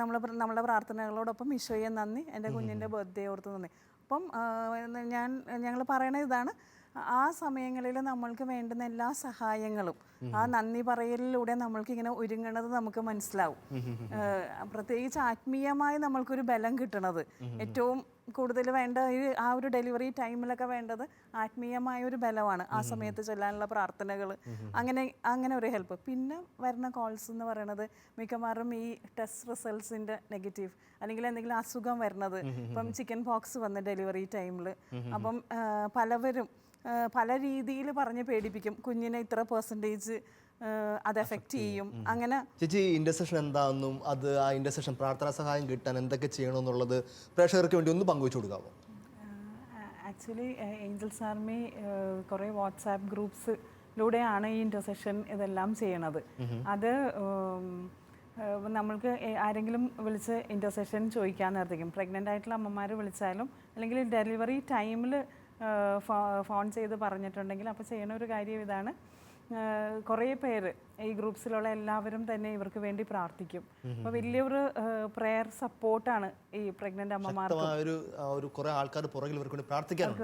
നമ്മളെ പ്രാർത്ഥനകളോടൊപ്പം ഈശോയെ നന്ദി, എൻ്റെ കുഞ്ഞിൻ്റെ ബർത്ത്ഡേ ഓർത്ത് നന്ദി. അപ്പം ഞങ്ങൾ പറയണത് ഇതാണ്, ആ സമയങ്ങളിൽ നമ്മൾക്ക് വേണ്ടുന്ന എല്ലാ സഹായങ്ങളും ആ നന്ദി പറയലിലൂടെ നമ്മൾക്ക് ഇങ്ങനെ ഒരുങ്ങണത് നമുക്ക് മനസ്സിലാവും. പ്രത്യേകിച്ച് ആത്മീയമായി നമ്മൾക്കൊരു ബലം കിട്ടണത് ഏറ്റവും കൂടുതൽ വേണ്ട ആ ഒരു ഡെലിവറി ടൈമിലൊക്കെ വേണ്ടത് ആത്മീയമായ ഒരു ബലമാണ്. ആ സമയത്ത് ചൊല്ലാനുള്ള പ്രാർത്ഥനകൾ, അങ്ങനെ ഒരു ഹെൽപ്പ്. പിന്നെ വരുന്ന കോൾസ് എന്ന് പറയുന്നത് മിക്കവാറും ഈ ടെസ്റ്റ് റിസൾട്ട്സിൻ്റെ നെഗറ്റീവ്, അല്ലെങ്കിൽ എന്തെങ്കിലും അസുഖം വരുന്നത്. ഇപ്പം ചിക്കൻ പോക്സ് വന്ന ഡെലിവറി ടൈമിൽ, അപ്പം പലവരും പല രീതിയിൽ പറഞ്ഞ് പേടിപ്പിക്കും, കുഞ്ഞിനെ ഇത്ര പെർസെൻറ്റേജ് അത് എഫക്റ്റ് ചെയ്യും. അങ്ങനെ ചേച്ചി ഇന്റർസെഷൻ എന്താണെന്നും അത് ആ ഇന്റർസെഷൻ പ്രാർത്ഥനാ സഹായം കിട്ടാൻ എന്തൊക്കെ ചെയ്യണമെന്നുള്ളത് പ്രേക്ഷകർക്ക് വേണ്ടി ഒന്ന് പങ്കുവെച്ചു കൊടുക്കാമോ? ആക്ച്വലി ഏഞ്ചൽസ് ആർമി കുറേ വാട്സാപ്പ് ഗ്രൂപ്പ്സിലൂടെയാണ് ഈ ഇന്റർസെഷൻ ഇതെല്ലാം ചെയ്യണത്. അത് നമ്മൾക്ക് ആരെങ്കിലും വിളിച്ച് ഇന്റർസെഷൻ ചോദിക്കാൻ നേരത്തേക്കും, പ്രഗ്നൻ്റ് ആയിട്ടുള്ള അമ്മമാർ വിളിച്ചാലും അല്ലെങ്കിൽ ഡെലിവറി ടൈമിൽ ഫോൺ ചെയ്ത് പറഞ്ഞിട്ടുണ്ടെങ്കിൽ അപ്പോൾ ചെയ്യണ ഒരു കാര്യം ഇതാണ്, കുറേ പേര് ഈ ഗ്രൂപ്പ്സിലുള്ള എല്ലാവരും തന്നെ ഇവർക്ക് വേണ്ടി പ്രാർത്ഥിക്കും. അപ്പോൾ വലിയൊരു പ്രെയർ സപ്പോർട്ടാണ് ഈ പ്രഗ്നന്റ് അമ്മമാർക്ക്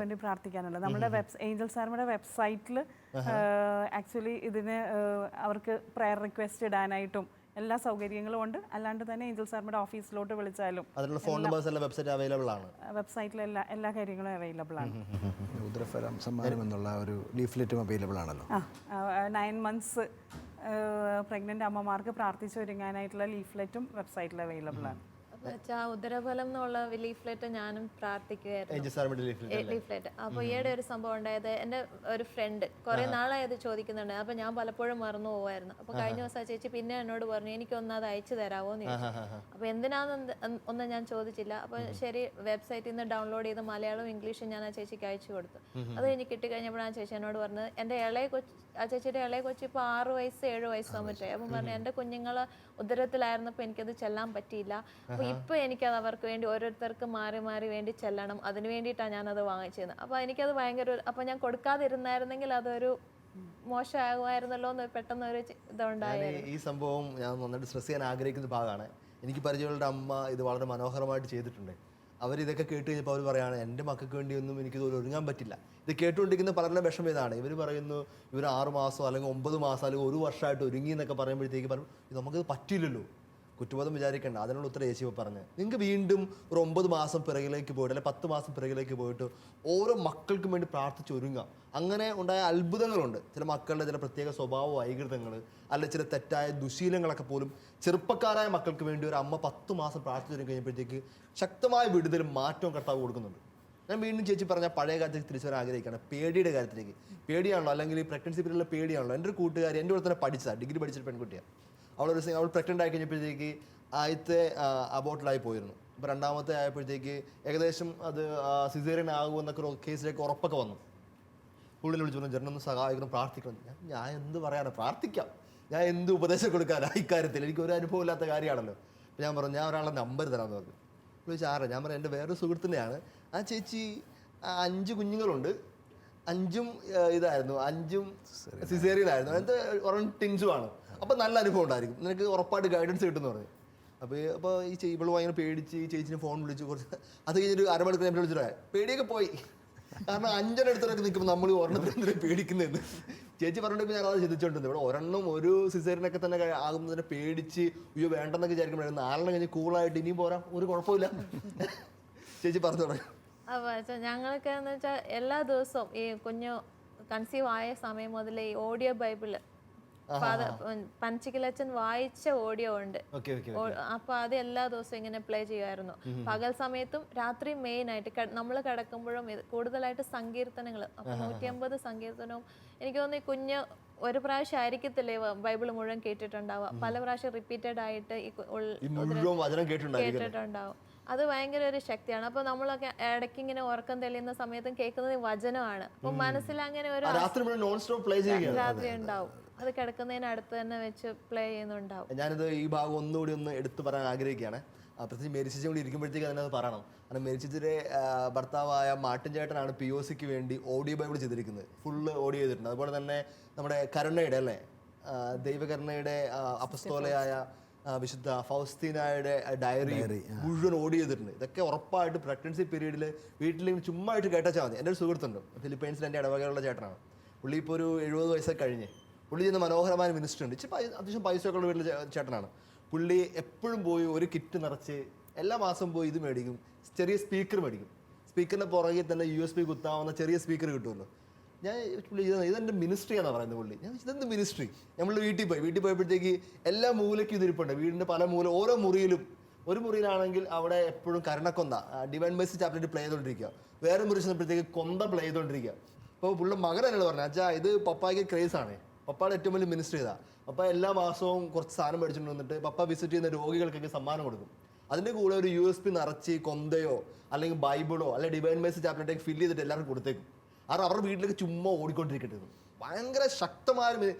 വേണ്ടി പ്രാർത്ഥിക്കാനുള്ളത്. നമ്മുടെ ഏഞ്ചൽസ് ആർമിയുടെ വെബ്സൈറ്റിൽ ആക്ച്വലി ഇതിന് അവർക്ക് പ്രെയർ റിക്വസ്റ്റ് ഇടാനായിട്ടും എല്ലാ സൗകര്യങ്ങളും ഉണ്ട്. അല്ലാണ്ട് തന്നെ ഏഞ്ചൽ സാറിൻ്റെ ഓഫീസിലോട്ട് വിളിച്ചാലും അതിനുള്ള ഫോൺ നമ്പേഴ്സ് എല്ലാം വെബ്സൈറ്റ് അവൈലബിൾ ആണ്. വെബ്സൈറ്റിൽ എല്ലാ കാര്യങ്ങളും അവൈലബിൾ ആണ്. ഉദരഫലം സമ്മാനം എന്നുള്ള ഒരു ലീഫ്ലെറ്റും അവൈലബിൾ ആണല്ലോ. 9 months പ്രഗ്നൻ്റ് അമ്മമാർക്ക് പ്രാർത്ഥിച്ചൊരുങ്ങാനായിട്ടുള്ള ലീഫ്ലെറ്റും വെബ്സൈറ്റിൽ അവൈലബിൾ ആണ്. അപ്പൊ അച്ഛാ ഉദരഫലം എന്നുള്ള ലീഫ്ലെറ്റ് ഞാനും പ്രാർത്ഥിക്കുമായിരുന്നു. ഏഞ്ചൽ സാറിന്റെ ലീഫ്ലെറ്റ് ലീഫ്ലെറ്റ്. അപ്പോൾ ഈയിടെ ഒരു സംഭവം ഉണ്ടായത്, എൻ്റെ ഒരു ഫ്രണ്ട് കുറെ നാളായി അത് ചോദിക്കുന്നുണ്ട്. അപ്പോൾ ഞാൻ പലപ്പോഴും മറന്നു പോവായിരുന്നു. അപ്പോൾ കഴിഞ്ഞ ദിവസം ചേച്ചി പിന്നെ എന്നോട് പറഞ്ഞു എനിക്കൊന്ന് അത് അയച്ചു തരാമോ എന്ന് ചോദിച്ചു. അപ്പോൾ എന്തിനാന്ന് ഒന്നും ഞാൻ ചോദിച്ചില്ല. അപ്പോൾ ശരി, വെബ്സൈറ്റിൽ നിന്ന് ഡൗൺലോഡ് ചെയ്ത് മലയാളവും ഇംഗ്ലീഷും ഞാൻ ആ ചേച്ചിക്ക് അയച്ചു കൊടുത്തു. അത് കഴിഞ്ഞ് കിട്ടിക്കഴിഞ്ഞപ്പോഴാണ് ആ ചേച്ചി എന്നോട് പറഞ്ഞത് എൻ്റെ ആ ചേച്ചിയുടെ ഇളയ കൊച്ചി ഇപ്പോൾ 6 വയസ്സ് 7 വയസ്സാകുമ്പോഴേ. അപ്പം പറഞ്ഞു എൻ്റെ കുഞ്ഞുങ്ങൾ ഉദരത്തിലായിരുന്നപ്പോൾ എനിക്കത് ചെല്ലാൻ പറ്റിയില്ല. അപ്പോൾ ഇപ്പോൾ എനിക്കത് അവർക്ക് വേണ്ടി ഓരോരുത്തർക്ക് മാറി മാറി വേണ്ടി ചെല്ലണം, അതിന് വേണ്ടിയിട്ടാണ് ഞാനത് വാങ്ങിച്ചത്. അപ്പോൾ എനിക്കത് ഭയങ്കര അപ്പോൾ ഞാൻ കൊടുക്കാതിരുന്നായിരുന്നെങ്കിൽ അതൊരു മോശമാകുമായിരുന്നല്ലോ എന്ന് പെട്ടെന്നൊരു ഇതുണ്ടായിരുന്നു. ഈ സംഭവം ഞാൻ നന്നായിട്ട് സ്ട്രെസ് ചെയ്യാൻ ആഗ്രഹിക്കുന്ന ഭാഗമാണ്. എനിക്ക് പരിചയമുള്ള അമ്മ ഇത് വളരെ മനോഹരമായിട്ട് ചെയ്തിട്ടുണ്ട്. അവരിതൊക്കെ കേട്ട് കഴിഞ്ഞപ്പോൾ അവർ പറയുകയാണ് എൻ്റെ മക്കൾക്ക് വേണ്ടിയൊന്നും എനിക്കിത് ഒരുങ്ങാൻ പറ്റില്ല. ഇത് കേട്ടുകൊണ്ടിരിക്കുന്ന പലരുടെ വിഷമം ഇതാണ്. ഇവർ പറയുന്നു ഇവർ 6 മാസം അല്ലെങ്കിൽ 9 മാസം അല്ലെങ്കിൽ 1 വർഷമായിട്ട് ഒരുങ്ങി എന്നൊക്കെ പറയുമ്പോഴത്തേക്ക് പറഞ്ഞു നമുക്കത് പറ്റില്ലല്ലോ. കുറ്റബോധം വിചാരിക്കേണ്ട. അതിനുള്ള ഉത്തരം ചേച്ചി പറഞ്ഞ് നിങ്ങൾക്ക് വീണ്ടും ഒരു 9 മാസം പിറകിലേക്ക് പോയിട്ട് അല്ലെങ്കിൽ 10 മാസം പിറകിലേക്ക് പോയിട്ട് ഓരോ മക്കൾക്കും വേണ്ടി പ്രാർത്ഥിച്ചൊരുങ്ങാം. അങ്ങനെ ഉണ്ടായ അത്ഭുതങ്ങളുണ്ട്. ചില മക്കളുടെ ചില പ്രത്യേക സ്വഭാവ വൈകൃതങ്ങൾ അല്ലെങ്കിൽ ചില തെറ്റായ ദുശീലങ്ങളൊക്കെ പോലും ചെറുപ്പക്കാരായ മക്കൾക്ക് വേണ്ടി ഒരു അമ്മ 10 മാസം പ്രാർത്ഥിച്ചൊരുങ്ങി കഴിഞ്ഞപ്പോഴത്തേക്ക് ശക്തമായ വിടുതലും മാറ്റവും കർത്താവ് കൊടുക്കുന്നുണ്ട്. ഞാൻ വീണ്ടും ചേച്ചി പറഞ്ഞ പഴയ കാലത്തേക്ക് തിരിച്ചു വരാൻ ആഗ്രഹിക്കുകയാണ്. പേടിയുടെ കാര്യത്തിലേക്ക്. പേടിയാണല്ലോ, അല്ലെങ്കിൽ പ്രഗ്നൻസി പീരീഡിലെ പേടിയാണല്ലോ. എൻ്റെ ഒരു കൂട്ടുകാരി എൻ്റെ കൂടെ തന്നെ പഠിച്ചതാണ്, ഡിഗ്രി പഠിച്ചൊരു പെൺകുട്ടിയാണ്. അവൾ പ്രഗ്നൻ്റ് ആയി കഴിഞ്ഞപ്പോഴത്തേക്ക് ആദ്യത്തെ അബോട്ടിലായി പോയിരുന്നു. അപ്പോൾ രണ്ടാമത്തെ ആയപ്പോഴത്തേക്ക് ഏകദേശം അത് സിസേറിയൻ ആകുമെന്നൊക്കെ ഒരു കേസിലേക്ക് ഉറപ്പൊക്കെ വന്നു. പുള്ളിനെ വിളിച്ചു പറഞ്ഞു ജെറിനൊന്ന് സഹായിക്കണം, പ്രാർത്ഥിക്കണം. ഞാൻ എന്ത് പറയാനാണ്, പ്രാർത്ഥിക്കാം, ഞാൻ എന്ത് ഉപദേശം കൊടുക്കാനാണ് ഇക്കാര്യത്തിൽ, എനിക്ക് ഒരു അനുഭവം ഇല്ലാത്ത കാര്യമാണല്ലോ. അപ്പോൾ ഞാൻ പറഞ്ഞു ഞാൻ ഒരാളുടെ നമ്പർ തരാമെന്ന് പറഞ്ഞു. വിളിച്ച് ആരാ? ഞാൻ പറഞ്ഞു എൻ്റെ വേറൊരു സുഹൃത്തിൻ്റെയാണ്. ആ ചേച്ചി 5 കുഞ്ഞുങ്ങളുണ്ട്, 5ഉം ഇതായിരുന്നു, 5ഉം സിസേറിയനായിരുന്നു, അതിൻ്റെ ഒരെണ്ണം ടിൻസുമാണ്. അപ്പോൾ നല്ല അനുഭവം ഉണ്ടായിരിക്കും, നിനക്ക് ഉറപ്പായിട്ട് ഗൈഡൻസ് കിട്ടുമെന്ന് പറഞ്ഞു. അപ്പോൾ ഈ ഇവള് ഭയങ്കര പേടിച്ച് ഈ ചേച്ചിനെ ഫോൺ വിളിച്ച് കുറച്ച് അത് കഴിഞ്ഞൊരു അരമണിക്കൂർ ഞാൻ വിളിച്ചിട്ട് പേടിയൊക്കെ പോയി. കാരണം 5 അടുത്തൊക്കെ നിൽക്കുമ്പോൾ നമ്മൾ ഒരെണ്ണത്തിന് പേടിക്കുന്നതെന്ന് ചേച്ചി പറഞ്ഞിട്ട് ഞാൻ അത് ചിന്തിച്ചോണ്ടിരുന്നത്. ഇവിടെ ഒരെണ്ണം ഒരു സിസേറിയനൊക്കെ തന്നെ ആകുന്നതിനെ പേടിച്ച് അയ്യോ വേണ്ടെന്നൊക്കെ വിചാരിക്കുമ്പോൾ 4 കഴിഞ്ഞ് കൂളായിട്ട് ഇനിയും പോരാ, ഒരു കുഴപ്പമില്ല. ചേച്ചി പറഞ്ഞു തുടങ്ങി. അപ്പോൾ ഞങ്ങൾക്ക് എന്ന് വെച്ചാൽ എല്ലാ ദിവസവും ഈ കുഞ്ഞു കൺസീവ് ആയ സമയം മുതൽ ഈ ഓഡിയോ ബൈബിള് പഞ്ചിക്കലച്ചൻ വായിച്ച ഓഡിയോ ഉണ്ട്. അപ്പൊ അത് എല്ലാ ദിവസവും ഇങ്ങനെ പ്ലേ ചെയ്യുമായിരുന്നു. പകൽ സമയത്തും രാത്രി മെയിൻ ആയിട്ട് നമ്മൾ കിടക്കുമ്പോഴും കൂടുതലായിട്ട് സങ്കീർത്തനങ്ങൾ. അപ്പൊ 150 സങ്കീർത്തനവും എനിക്ക് തോന്നുന്നു ഈ കുഞ്ഞ് ഒരു പ്രാവശ്യം ആയിരിക്കത്തില്ലേ ബൈബിൾ മുഴുവൻ കേട്ടിട്ടുണ്ടാവുക, പല പ്രാവശ്യം റിപ്പീറ്റഡ് ആയിട്ട് കേട്ടിട്ടുണ്ടാവും. അത് ഭയങ്കര ഒരു ശക്തിയാണ്. അപ്പൊ നമ്മളൊക്കെ ഇടയ്ക്ക് ഇങ്ങനെ ഉറക്കം തെളിയുന്ന സമയത്തും കേൾക്കുന്നത് വചനമാണ്. അപ്പൊ മനസ്സിൽ അങ്ങനെ ഒരു രാത്രി ഉണ്ടാവും, അത് കിടക്കുന്നതിന് അടുത്ത് തന്നെ വെച്ച് പ്ലേ ചെയ്യുന്നുണ്ടാവും. ഞാനിത് ഈ ഭാഗം ഒന്നുകൂടി ഒന്ന് എടുത്തു പറയാൻ ആഗ്രഹിക്കുകയാണ്. പ്രത്യേകിച്ച് മേരിച്ചേച്ചി കൂടി ഇരിക്കുമ്പോഴത്തേക്ക് അതിനത് പറയണം. കാരണം മേരിച്ചേച്ചിയുടെ ഭർത്താവായ മാർട്ടിൻ ചേട്ടനാണ് POCക്ക് വേണ്ടി ഓഡിയോ ബൈബിൾ ചെയ്തിരിക്കുന്നത്, ഫുള്ള് ഓഡിയോ ചെയ്തിട്ടുണ്ട്. അതുപോലെ തന്നെ നമ്മുടെ കരുണയുടെ അല്ലേ ദൈവകരുണയുടെ അപ്പസ്തോലയായ വിശുദ്ധ ഫൗസ്തീനായുടെ ഡയറി മുഴുവൻ ഓഡിയോ ചെയ്തിട്ടുണ്ട്. ഇതൊക്കെ ഉറപ്പായിട്ട് പ്രഗ്നൻസി പീരീഡിൽ വീട്ടിൽ ചുമ്മാ ആയിട്ട് കേട്ടാൽ മതി. എൻ്റെ ഒരു സുഹൃത്തുണ്ട് ഫിലിപ്പൈൻസിൽ, എൻ്റെ ഇടവകയുള്ള ചേട്ടനാണ്. പുള്ളി ഇപ്പോൾ ഒരു 70 വയസ്സൊക്കെ കഴിഞ്ഞ്. പുള്ളി ചെയ്യുന്ന മനോഹരമായ മിനിസ്റ്റർ ഉണ്ട്. അത്യാവശ്യം പൈസയൊക്കെ ഉള്ള വീട്ടിൽ ചേട്ടനാണ്. പുള്ളി എപ്പോഴും പോയി ഒരു കിറ്റ് നിറച്ച് എല്ലാ മാസം പോയി ഇത് മേടിക്കും, ചെറിയ സ്പീക്കർ മേടിക്കും. സ്പീക്കറിൻ്റെ പുറകെ തന്നെ USB കുത്താവുന്ന ചെറിയ സ്പീക്കർ കിട്ടുമല്ലോ. ഞാൻ പുള്ളി ഇതെൻ്റെ മിനിസ്ട്രിയാണെന്ന് പറയുന്നത്. പുള്ളി ഞാൻ ഇതെന്ത് മിനിസ്ട്രി? നമ്മൾ വീട്ടിൽ പോയപ്പോഴത്തേക്ക് എല്ലാ മൂലയ്ക്കും ഇതിരിപ്പുണ്ട്. വീടിൻ്റെ പല മൂല, ഓരോ മുറിയിലും. ഒരു മുറിയിലാണെങ്കിൽ അവിടെ എപ്പോഴും കരുണക്കൊന്ത ഡിവൈൻ മെർസി ചാപ്റ്റർ പ്ലേ ചെയ്തുകൊണ്ടിരിക്കുക, വേറെ മുറി ചെന്നപ്പോഴത്തേക്ക് കൊന്ത പ്ലേ ചെയ്തുകൊണ്ടിരിക്കുക. അപ്പോൾ പുള്ള മകൻ എന്നോട് പറഞ്ഞു അച്ഛാ ഇത് പപ്പായ്ക്ക് ക്രേസ് ആണ്, പപ്പയുടെ ഏറ്റവും വലിയ മിനിസ്റ്റർ ചെയ്താൽ. പപ്പ എല്ലാ മാസവും കുറച്ച് സാധനം മേടിച്ചിട്ട് വന്നിട്ട് പപ്പ വിസിറ്റ് ചെയ്യുന്ന രോഗികൾക്കൊക്കെ സമ്മാനം കൊടുക്കും. അതിൻ്റെ കൂടെ ഒരു USB നിറച്ച് കൊന്തയോ അല്ലെങ്കിൽ ബൈബിളോ അല്ലെങ്കിൽ ഡിവൈൻ മെർസി ചാപ്റ്ററിലേക്ക് ഫില്ല് ചെയ്തിട്ട് എല്ലാവർക്കും കൊടുത്തേക്കും. കാരണം അവരുടെ വീട്ടിലേക്ക് ചുമ്മാ ഓടിക്കൊണ്ടിരിക്കട്ടെ. ഭയങ്കര ശക്തമായ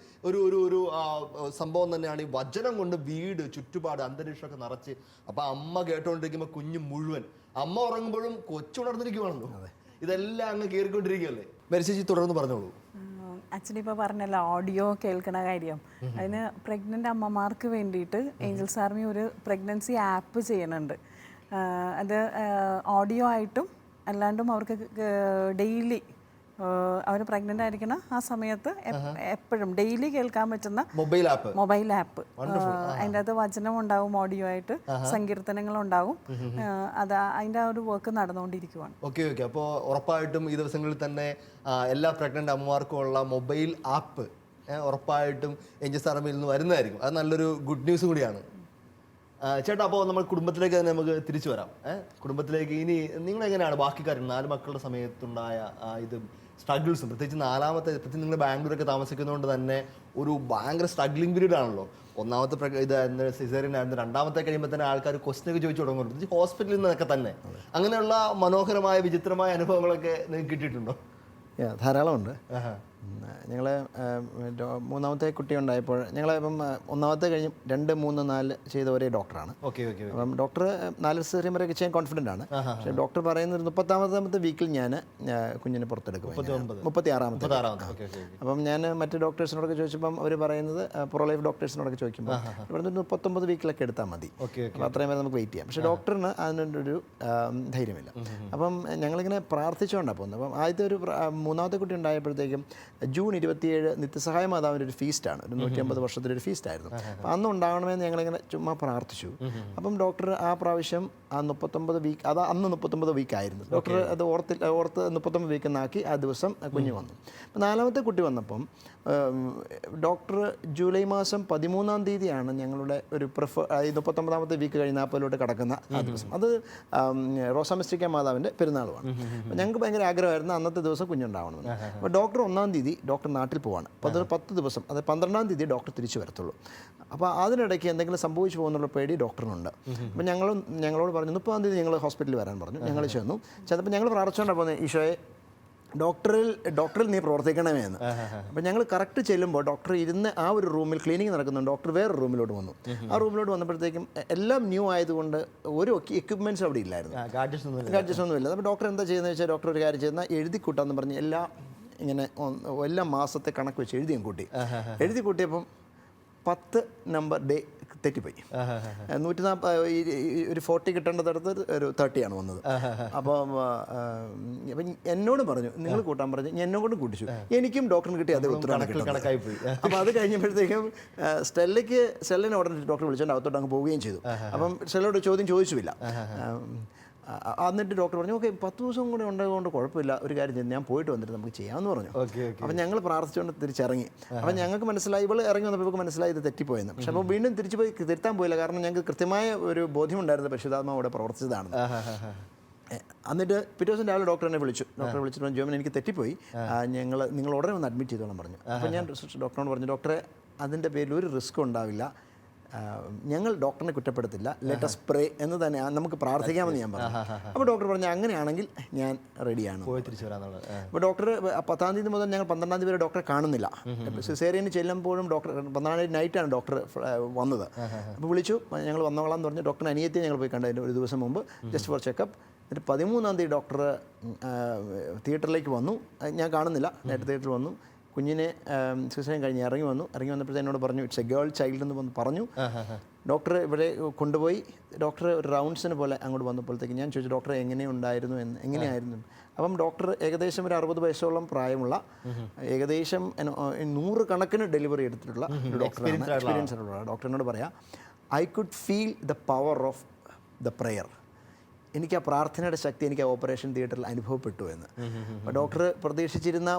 ഒരു ഒരു ഒരു സംഭവം തന്നെയാണ് ഈ വചനം കൊണ്ട് വീട് ചുറ്റുപാട് അന്തരീക്ഷമൊക്കെ നിറച്ച്. അപ്പം അമ്മ കേട്ടോണ്ടിരിക്കുമ്പോൾ കുഞ്ഞ് മുഴുവൻ, അമ്മ ഉറങ്ങുമ്പോഴും കൊച്ചുണർന്നിരിക്കുവാണല്ലോ. ഇതെല്ലാം അങ്ങ് കയറിക്കൊണ്ടിരിക്കുകയല്ലേ. മേരിച്ചേച്ചി തുടർന്ന് പറഞ്ഞോളൂ. ആക്ച്വലി ഇപ്പോൾ പറഞ്ഞല്ലോ ഓഡിയോ കേൾക്കണ കാര്യം, അതിന് പ്രഗ്നൻ്റ് അമ്മമാർക്ക് വേണ്ടിയിട്ട് ഏഞ്ചൽസ് ആർമി ഒരു പ്രഗ്നൻസി ആപ്പ് ചെയ്യുന്നുണ്ട്. അത് ഓഡിയോ ആയിട്ടും അല്ലാണ്ടും അവർക്ക് ഡെയിലി അവർ പ്രഗ്നൻ്റ് ആയിരിക്കണ ആ സമയത്ത് എപ്പോഴും ഡെയിലി കേൾക്കാൻ പറ്റുന്ന മൊബൈൽ ആപ്പ് അതിൻ്റെ അകത്ത് വചനം ഉണ്ടാവും, ഓഡിയോ ആയിട്ട് സങ്കീർത്തനങ്ങളുണ്ടാവും. അത് അതിൻ്റെ ആ ഒരു വർക്ക് നടന്നുകൊണ്ടിരിക്കുവാണ്. ഓക്കെ. അപ്പോൾ ഉറപ്പായിട്ടും ഈ ദിവസങ്ങളിൽ തന്നെ എല്ലാ പ്രഗ്നൻ്റ് അമ്മമാർക്കും ഉള്ള മൊബൈൽ ആപ്പ് ഉറപ്പായിട്ടും ഏഞ്ചൽസ് ആർമിയിൽ നിന്ന് വരുന്നതായിരിക്കും. അത് നല്ലൊരു ഗുഡ് ന്യൂസ് കൂടിയാണ്. ചേട്ടാ, അപ്പോൾ നമ്മൾ കുടുംബത്തിലേക്ക് തന്നെ നമുക്ക് തിരിച്ചു വരാം. കുടുംബത്തിലേക്ക് ഇനി നിങ്ങൾ എങ്ങനെയാണ് ബാക്കി കാര്യം 4 മക്കളുടെ സമയത്തുണ്ടായ ഇതും സ്ട്രഗിൾസും, പ്രത്യേകിച്ച് പ്രത്യേകിച്ച് നിങ്ങൾ ബാംഗ്ലൂരൊക്കെ താമസിക്കുന്നതുകൊണ്ട് തന്നെ ഒരു ഭയങ്കര സ്ട്രഗ്ലിംഗ് പീരീഡ് ആണല്ലോ. ഒന്നാമത്തെ ഇതായിരുന്നു സിസേറിയൻ ആയിരുന്നു, രണ്ടാമത്തെ കഴിയുമ്പോൾ തന്നെ ആൾക്കാർ ക്വസ്റ്റ്യൻ ഒക്കെ ചോദിച്ചു തുടങ്ങുന്നു, പ്രത്യേകിച്ച് ഹോസ്പിറ്റലിൽ നിന്നൊക്കെ തന്നെ. അങ്ങനെയുള്ള മനോഹരമായ വിചിത്രമായ അനുഭവങ്ങളൊക്കെ നിങ്ങൾക്ക് കിട്ടിയിട്ടുണ്ടോ? ധാരാളമുണ്ട്. ഞങ്ങൾ മൂന്നാമത്തെ കുട്ടി ഉണ്ടായപ്പോൾ ഞങ്ങളിപ്പം ഒന്നാമത്തെ കഴിഞ്ഞ് 2, 3, 4 ചെയ്ത ഒരേ ഡോക്ടറാണ്. അപ്പം ഡോക്ടർ 4 സിസേറിയൻ വരെയൊക്കെ ചെയ്യാൻ കോൺഫിഡൻ്റ് ആണ്. പക്ഷേ ഡോക്ടർ പറയുന്നത് 30ാമത്തെ വീക്കിൽ ഞാൻ കുഞ്ഞിനെ പുറത്തെടുക്കും, 36ാമത്തെ. അപ്പം ഞാൻ മറ്റ് ഡോക്ടേഴ്സിനോടൊക്കെ ചോദിച്ചപ്പം അവർ പറയുന്നത് പ്രോ ലൈഫ് ഡോക്ടേഴ്സിനോടൊക്കെ ചോദിക്കുമ്പോൾ ഇവിടുന്ന് 39 വീക്കിലൊക്കെ എടുത്താൽ മതി, അപ്പോൾ അത്രയും വരെ നമുക്ക് വെയിറ്റ് ചെയ്യാം. പക്ഷേ ഡോക്ടറിന് അതിനൊരു ധൈര്യമില്ല. അപ്പം ഞങ്ങളിങ്ങനെ പ്രാർത്ഥിച്ചുകൊണ്ടാണ് പോകുന്നത്. അപ്പം ആദ്യത്തെ ഒരു 3ാമത്തെ കുട്ടി ഉണ്ടായപ്പോഴത്തേക്കും ജൂൺ 27 നിത്യസഹായ മാതാവിൻ്റെ ഒരു ഫീസ്റ്റാണ്, ഒരു 150 വർഷത്തിലൊരു ഫീസ്റ്റായിരുന്നു. അപ്പോൾ അന്ന് ഉണ്ടാകണമെന്ന് ഞങ്ങളിങ്ങനെ ചുമ്മാ പ്രാർത്ഥിച്ചു. അപ്പം ഡോക്ടർ ആ പ്രാവശ്യം ആ 39 വീക്ക്, അത് അന്ന് 39 വീക്കായിരുന്നു. ഡോക്ടർ അത് ഓർത്ത് 39 വീക്ക് എന്നാക്കി ആ ദിവസം കുഞ്ഞ് വന്നു. അപ്പോൾ 4ാമത്തെ കുട്ടി വന്നപ്പം ഡോക്ടർ ജൂലൈ മാസം 13-ാം തീയതിയാണ് ഞങ്ങളുടെ ഒരു 39ാമത്തെ വീക്ക് കഴിഞ്ഞ് 40-ലോട്ട് കടക്കുന്ന ആ ദിവസം. അത് റോസാമിസ്റ്റിക്ക മാതാവിൻ്റെ പെരുന്നാളുമാണ്. അപ്പോൾ ഞങ്ങൾക്ക് ഭയങ്കര ആഗ്രഹമായിരുന്നു അന്നത്തെ ദിവസം കുഞ്ഞുണ്ടാവണമെന്ന്. അപ്പോൾ ഡോക്ടർ 1-ാം തീയതി ഡോക്ടർ നാട്ടിൽ പോവാണ്. 10 ദിവസം, അത് 12-ാം തീയതി ഡോക്ടർ തിരിച്ചു വരത്തുള്ളൂ. അപ്പോൾ അതിനിടയ്ക്ക് എന്തെങ്കിലും സംഭവിച്ചു പോകുന്നുള്ള പേടി ഡോക്ടറിനുണ്ട്. അപ്പോൾ ഞങ്ങളോട് പറഞ്ഞു 30-ാം തീയതി ഞങ്ങൾ ഹോസ്പിറ്റലിൽ വരാൻ പറഞ്ഞു. ഞങ്ങൾ ചെന്നപ്പോൾ ഞങ്ങൾ പ്രാർത്ഥിച്ചുകൊണ്ടാണ് പോകുന്നത്, ഈശോയെ ഡോക്ടറിൽ നീ പ്രവർത്തിക്കണമേ എന്ന്. അപ്പോൾ ഞങ്ങൾ കറക്റ്റ് ചെല്ലുമ്പോൾ ഡോക്ടർ ഇരുന്ന് ആ ഒരു റൂമിൽ ക്ലീനിങ് നടക്കുന്നുണ്ട്. ഡോക്ടർ വേറെ റൂമിലോട്ട് വന്നു. ആ റൂമിലോട്ട് വന്നപ്പോഴത്തേക്കും എല്ലാം ന്യൂ ആയതുകൊണ്ട് ഒരു എക്യുപ്മെൻറ്റ്സ് അവിടെ ഇല്ലായിരുന്നു, ഗാഡ്ജറ്റ്സ് ഒന്നുമില്ല. അപ്പോൾ ഡോക്ടർ എന്താ ചെയ്യുന്നത് വെച്ചാൽ ഡോക്ടർ ഒരു കാര്യം ചെയ്യുന്ന എഴുതി കൂട്ടാന്ന് പറഞ്ഞ് എല്ലാ മാസത്തെ കണക്ക് വെച്ച് എഴുതി കൂട്ടിയപ്പം 10 നമ്പർ ഡേ തെറ്റിപ്പോയി. 140 ഒരു 40 കിട്ടേണ്ടതടുത്ത് ഒരു 30 വന്നത്. അപ്പം എന്നോട് പറഞ്ഞു നിങ്ങൾ കൂട്ടാൻ പറഞ്ഞു, ഞാൻ എന്നെ കൊണ്ട് കൂട്ടിച്ചു. എനിക്കും ഡോക്ടറിന് കിട്ടി അതേ ഉത്തരവാണ് കിട്ടുന്നത്. അപ്പോൾ അത് കഴിഞ്ഞപ്പോഴത്തേക്കും സ്റ്റെല്ലിനെ ഉടനെ ഡോക്ടർ വിളിച്ചുകൊണ്ട് അകത്തോട്ട് അങ്ങ് പോവുകയും ചെയ്തു. അപ്പം സ്റ്റെല്ലോട് ചോദ്യം ചോദിച്ചുമില്ല. എന്നിട്ട് ഡോക്ടർ പറഞ്ഞു ഓക്കെ 10 ദിവസം കൂടെ ഉണ്ടായതുകൊണ്ട് കുഴപ്പമില്ല, ഒരു കാര്യം ചെയ്തു ഞാൻ പോയിട്ട് വന്നിട്ട് നമുക്ക് ചെയ്യാമെന്ന് പറഞ്ഞു. അപ്പം ഞങ്ങൾ പ്രാർത്ഥിച്ചുകൊണ്ട് തിരിച്ചിറങ്ങി. അപ്പം ഞങ്ങൾക്ക് മനസ്സിലായി, ഇവൾ ഇറങ്ങി വന്നപ്പോൾ മനസ്സിലായി ഇത് തെറ്റിപ്പോയെന്ന്. പക്ഷെ അപ്പോൾ വീണ്ടും തിരിച്ചു പോയി തിരുത്താൻ പോയില്ല, കാരണം ഞങ്ങൾക്ക് കൃത്യമായ ഒരു ബോധ്യമുണ്ടായിരുന്നത് പരിശുദ്ധാത്മാവിടെ പ്രവർത്തിച്ചതാണെന്ന്. എന്നിട്ട് പിറ്റേ ദിവസം രാവിലെ ഡോക്ടറിനെ വിളിച്ചിട്ട് പറഞ്ഞു ജോമിൻ എനിക്ക് തെറ്റിപ്പോയി, നിങ്ങൾ ഉടനെ ഒന്ന് അഡ്മിറ്റ് ചെയ്തോളാം പറഞ്ഞു. അപ്പോൾ ഞാൻ ഡോക്ടറിനോട് പറഞ്ഞു ഡോക്ടറെ അതിൻ്റെ പേരിൽ ഒരു റിസ്ക്കും ഉണ്ടാവില്ല, ഞങ്ങൾ ഡോക്ടറിനെ കുറ്റപ്പെടുത്തില്ല, ലെറ്റ് us pray എന്ന് തന്നെ നമുക്ക് പ്രാർത്ഥിക്കാമെന്ന് ഞാൻ പറഞ്ഞു. അപ്പോൾ ഡോക്ടർ പറഞ്ഞു അങ്ങനെയാണെങ്കിൽ ഞാൻ റെഡിയാണ്. അപ്പോൾ ഡോക്ടർ 10-ാം തീയതി മുതൽ ഞങ്ങൾ 12-ാം തീയതി വരെ ഡോക്ടറെ കാണുന്നില്ല. സിസേറിയന് ചെല്ലുമ്പോഴും ഡോക്ടർ 12-ാം തീയതി നൈറ്റാണ് ഡോക്ടർ വന്നത്. അപ്പോൾ വിളിച്ചു, ഞങ്ങൾ വന്നോളാം എന്ന് പറഞ്ഞു. ഡോക്ടറിന് അനിയത്തിയെ ഞങ്ങൾ പോയി കണ്ടതിന് ഒരു ദിവസം മുമ്പ് ജസ്റ്റ് ഫോർ ചെക്കപ്പ്. എന്നിട്ട് 13-ാം തീയതി ഡോക്ടർ തിയേറ്ററിലേക്ക് വന്നു. ഞാൻ കാണുന്നില്ല, നേരത്തെ തിയേറ്ററിൽ വന്നു. കുഞ്ഞിനെ സിസേറിയൻ കഴിഞ്ഞ് ഇറങ്ങി വന്നപ്പോഴത്തെ എന്നോട് പറഞ്ഞു ഇറ്റ്സ് എ ഗേൾ ചൈൽഡ് എന്ന് പറഞ്ഞു. ഡോക്ടർ ഇവിടെ കൊണ്ടുപോയി ഡോക്ടർ ഒരു റൗണ്ട്സിന് പോലെ അങ്ങോട്ട് വന്നപ്പോഴത്തേക്ക് ഞാൻ ചോദിച്ചു ഡോക്ടർ എങ്ങനെയായിരുന്നു. അപ്പം ഡോക്ടർ ഏകദേശം ഒരു 60 വയസ്സോളം പ്രായമുള്ള ഏകദേശം 100 കണക്കിന് ഡെലിവറി എടുത്തിട്ടുള്ള ഒരു ഡോക്ടറാണ്, എക്സ്പീരിയൻസ് ആയിട്ടുള്ള ഡോക്ടറിനോട് പറയാം I could feel the power of the prayer. എനിക്ക് ആ പ്രാർത്ഥനയുടെ ശക്തി എനിക്ക് ആ ഓപ്പറേഷൻ തിയേറ്ററിൽ അനുഭവപ്പെട്ടു എന്ന്. അപ്പോൾ ഡോക്ടർ പ്രതീക്ഷിച്ചിരുന്ന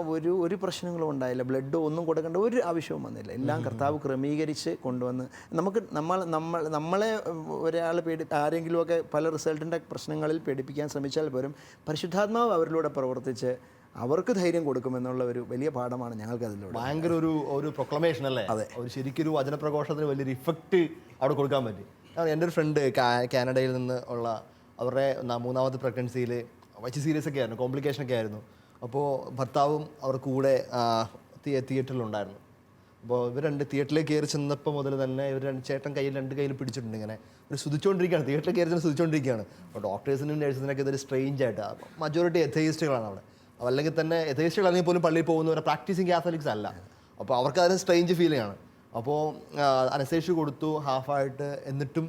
ഒരു പ്രശ്നങ്ങളും ഉണ്ടായില്ല, ബ്ലഡോ ഒന്നും കൊടുക്കേണ്ട ഒരു ആവശ്യവും വന്നില്ല. എല്ലാം കർത്താവ് ക്രമീകരിച്ച് കൊണ്ടുവന്ന് നമ്മളെ ഒരാൾ ആരെങ്കിലുമൊക്കെ പല റിസൾട്ടിൻ്റെ പ്രശ്നങ്ങളിൽ പേടിപ്പിക്കാൻ ശ്രമിച്ചാൽ പോലും പരിശുദ്ധാത്മാവ് അവരിലൂടെ പ്രവർത്തിച്ച് അവർക്ക് ധൈര്യം കൊടുക്കുമെന്നുള്ള ഒരു വലിയ പാഠമാണ് ഞങ്ങൾക്ക് അതിലൂടെ. ഭയങ്കര ഒരു പ്രൊക്ലമേഷൻ അല്ലേ? അതെ, ഒരു ശരിക്കൊരു വചനപ്രഘോഷത്തിന് വലിയൊരു ഇഫക്റ്റ് അവിടെ കൊടുക്കാൻ പറ്റി. എൻ്റെ ഒരു ഫ്രണ്ട് കാനഡയിൽ നിന്ന് ഉള്ള അവരുടെ 3ാമത്തെ പ്രഗ്നൻസിയിൽ വലിയ സീരിയസ് ഒക്കെ ആയിരുന്നു, കോംപ്ലിക്കേഷൻ ഒക്കെ ആയിരുന്നു. അപ്പോൾ ഭർത്താവും അവരുടെ കൂടെ തിയേറ്ററിലുണ്ടായിരുന്നു. അപ്പോൾ ഇവർ തിയേറ്ററിലേക്ക് കയറി ചെന്നപ്പോൾ മുതൽ തന്നെ ചേട്ടൻ രണ്ട് കയ്യിൽ പിടിച്ചിട്ടുണ്ട്, ഇങ്ങനെ ഒരു സ്തുതിച്ചുകൊണ്ടിരിക്കുകയാണ്, തിയേറ്ററിൽ കയറി സ്തുതിച്ചുകൊണ്ടിരിക്കുകയാണ്. അപ്പോൾ ഡോക്ടേഴ്സിനും നഴ്സിനൊക്കെ ഇതൊരു സ്ട്രേഞ്ച് ആയിട്ട്, മജോറിറ്റി എഥeiസ്റ്റുകളാണ് അവിടെ, അല്ലെങ്കിൽ തന്നെ എഥeiസ്റ്റുകളാണെങ്കിൽ പോലും പള്ളിയിൽ പോകുന്നവരെ പ്രാക്ടീസിങ് കാത്തലിക്സ് അല്ല. അപ്പോൾ അവർക്ക് അതിന് സ്ട്രേഞ്ച് ഫീലിംഗ് ആണ്. അപ്പോൾ അനസ്തേഷ്യ കൊടുത്തു ഹാഫായിട്ട്, എന്നിട്ടും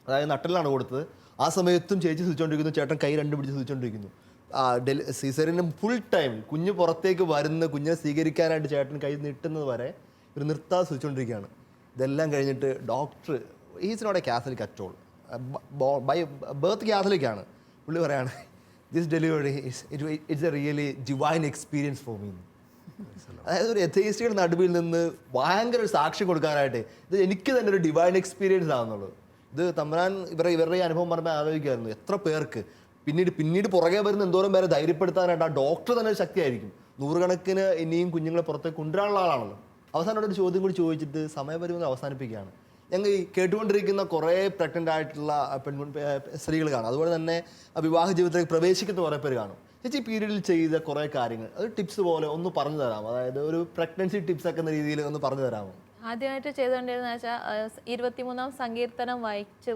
അതായത് നട്ടലിലാണ് കൊടുത്തത്. ആ സമയത്തും ചേച്ചി സ്വിച്ചുകൊണ്ടിരിക്കുന്നു, ചേട്ടൻ കൈ 2 പിടിച്ച് സ്വിച്ചുകൊണ്ടിരിക്കുന്നു. സീസറിന് ഫുൾ ടൈം കുഞ്ഞ് പുറത്തേക്ക് വരുന്ന കുഞ്ഞിനെ സ്വീകരിക്കാനായിട്ട് ചേട്ടൻ കൈ നീട്ടുന്നത് വരെ ഒരു നിർത്താതെ സൂചിച്ചുകൊണ്ടിരിക്കുകയാണ്. ഇതെല്ലാം കഴിഞ്ഞിട്ട് doctor, is not a Catholic at all, by birth കാത്തലിക്കാണ്. പുള്ളി പറയാണ്, this delivery it's a really divine experience for me. അതായത് ഒരു എത്തീസ്റ്റുകളുടെ നടുവിൽ നിന്ന് ഭയങ്കര ഒരു സാക്ഷ്യം കൊടുക്കാനായിട്ട് ഇത് എനിക്ക് തന്നെ ഒരു ഡിവൈൻ എക്സ്പീരിയൻസ് ആവുന്നുള്ളൂ. ഇത് തമ്പുരാൻ ഇവരുടെ ഈ അനുഭവം പറഞ്ഞാൽ ആലോചിക്കുമായിരുന്നു, എത്ര പേർക്ക് പിന്നീട് പുറകെ വരുന്ന എന്തോരം പേരെ ധൈര്യപ്പെടുത്താനായിട്ട് ആ ഡോക്ടർ തന്നെ ഒരു ശക്തിയായിരിക്കും. 100 കണക്കിന് ഇനിയും കുഞ്ഞുങ്ങളെ പുറത്തേക്ക് കൊണ്ടുവരാനുള്ള ആളാണല്ലോ. അവസാനം ഒരു ചോദ്യം കൂടി ചോദിച്ചിട്ട് സമയപരിമിതി അവസാനിപ്പിക്കുകയാണ്. ഞങ്ങൾ ഈ കേട്ടുകൊണ്ടിരിക്കുന്ന കുറേ പ്രഗ്നൻ്റ് ആയിട്ടുള്ള സ്ത്രീകൾ കാണും, അതുപോലെ തന്നെ വിവാഹ ജീവിതത്തിലേക്ക് പ്രവേശിക്കുന്ന കുറേ പേര് കാണും. ചേച്ചി പീരീഡിൽ ചെയ്ത കുറേ കാര്യങ്ങൾ അത് ടിപ്സ് പോലെ ഒന്ന് പറഞ്ഞു തരാമോ? അതായത് ഒരു പ്രഗ്നൻസി ടിപ്സ് ഒക്കെ എന്ന രീതിയിൽ ഒന്ന് പറഞ്ഞു തരാമോ? ആദ്യമായിട്ട് ചെയ്തുകൊണ്ടിരുന്ന വെച്ചാൽ 23-ാം സങ്കീർത്തനം വായിച്ച്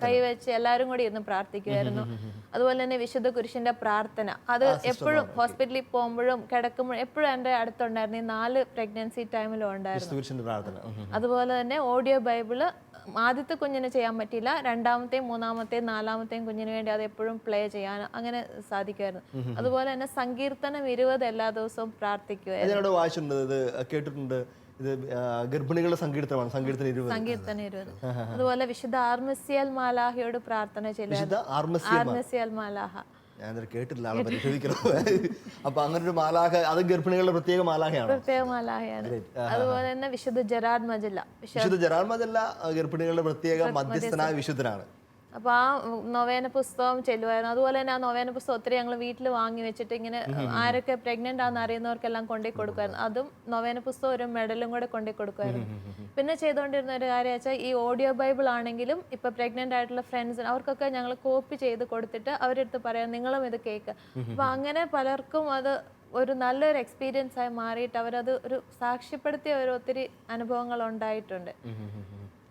കൈവച്ച് എല്ലാവരും കൂടി ഇരുന്ന് പ്രാർത്ഥിക്കുമായിരുന്നു. അതുപോലെ തന്നെ വിശുദ്ധ കുരിശിന്റെ പ്രാർത്ഥന, അത് എപ്പോഴും ഹോസ്പിറ്റലിൽ പോകുമ്പോഴും കിടക്കുമ്പോഴും എപ്പോഴും എൻ്റെ അടുത്തുണ്ടായിരുന്നു. ഈ 4 പ്രഗ്നൻസി ടൈമിലും ഉണ്ടായിരുന്നു. അതുപോലെ തന്നെ ഓഡിയോ ബൈബിള് ആദ്യത്തെ കുഞ്ഞിന് ചെയ്യാൻ പറ്റിയില്ല, 2ാമത്തെയും 3ാമത്തെയും 4ാമത്തെയും കുഞ്ഞിന് വേണ്ടി അത് എപ്പോഴും പ്ലേ ചെയ്യാൻ അങ്ങനെ സാധിക്കുമായിരുന്നു. അതുപോലെ തന്നെ സങ്കീർത്തനം 20 എല്ലാ ദിവസവും പ്രാർത്ഥിക്കുമായിരുന്നു. കേട്ടിട്ടുണ്ട്, ഇത് ഗർഭിണികളുടെ സങ്കീർത്തനമാണ്, സങ്കീർത്തനം 20. അതുപോലെ വിശുദ്ധ ആർമസിയൽ മാലാഹയോട് പ്രാർത്ഥന ചെയ്യുന്നത്. ആർമസിയൽ മാലാഹ ഞാൻ കേട്ടിട്ടില്ല, ആളെ പരിശോധിക്കണം. അപ്പൊ അങ്ങനെ ഒരു മാലാഹ, അത് ഗർഭിണികളുടെ പ്രത്യേക മാലാഹയാണ്. അതുപോലെ തന്നെ വിശുദ്ധ ജെറാഡ് മജല്ല, വിശുദ്ധ ജെറാഡ് മജല്ല ഗർഭിണികളുടെ പ്രത്യേക മധ്യസ്ഥനായ വിശുദ്ധനാണ്. അപ്പോൾ ആ നൊവേന പുസ്തകം ചെല്ലുമായിരുന്നു. അതുപോലെ തന്നെ ആ നൊവേന പുസ്തകം ഒത്തിരി ഞങ്ങൾ വീട്ടിൽ വാങ്ങി വെച്ചിട്ട് ഇങ്ങനെ ആരൊക്കെ പ്രഗ്നന്റ് ആണെന്ന് അറിയുന്നവർക്കെല്ലാം കൊണ്ടേ കൊടുക്കുമായിരുന്നു. അതും നൊവേന പുസ്തകം ഒരു മെഡലും കൂടെ കൊണ്ടേ കൊടുക്കുമായിരുന്നു. പിന്നെ ചെയ്തുകൊണ്ടിരുന്ന ഒരു കാര്യം വെച്ചാൽ ഈ ഓഡിയോ ബൈബിൾ ആണെങ്കിലും ഇപ്പൊ പ്രഗ്നന്റ് ആയിട്ടുള്ള ഫ്രണ്ട്സിന് അവർക്കൊക്കെ ഞങ്ങൾ കോപ്പി ചെയ്ത് കൊടുത്തിട്ട് അവരെടുത്ത് പറയാം നിങ്ങളും ഇത് കേൾക്കുക. അപ്പൊ അങ്ങനെ പലർക്കും അത് ഒരു നല്ലൊരു എക്സ്പീരിയൻസ് ആയി മാറിയിട്ട് അവരത് ഒരു സാക്ഷ്യപ്പെടുത്തിയ ഒരു ഒത്തിരി അനുഭവങ്ങൾ ഉണ്ടായിട്ടുണ്ട്.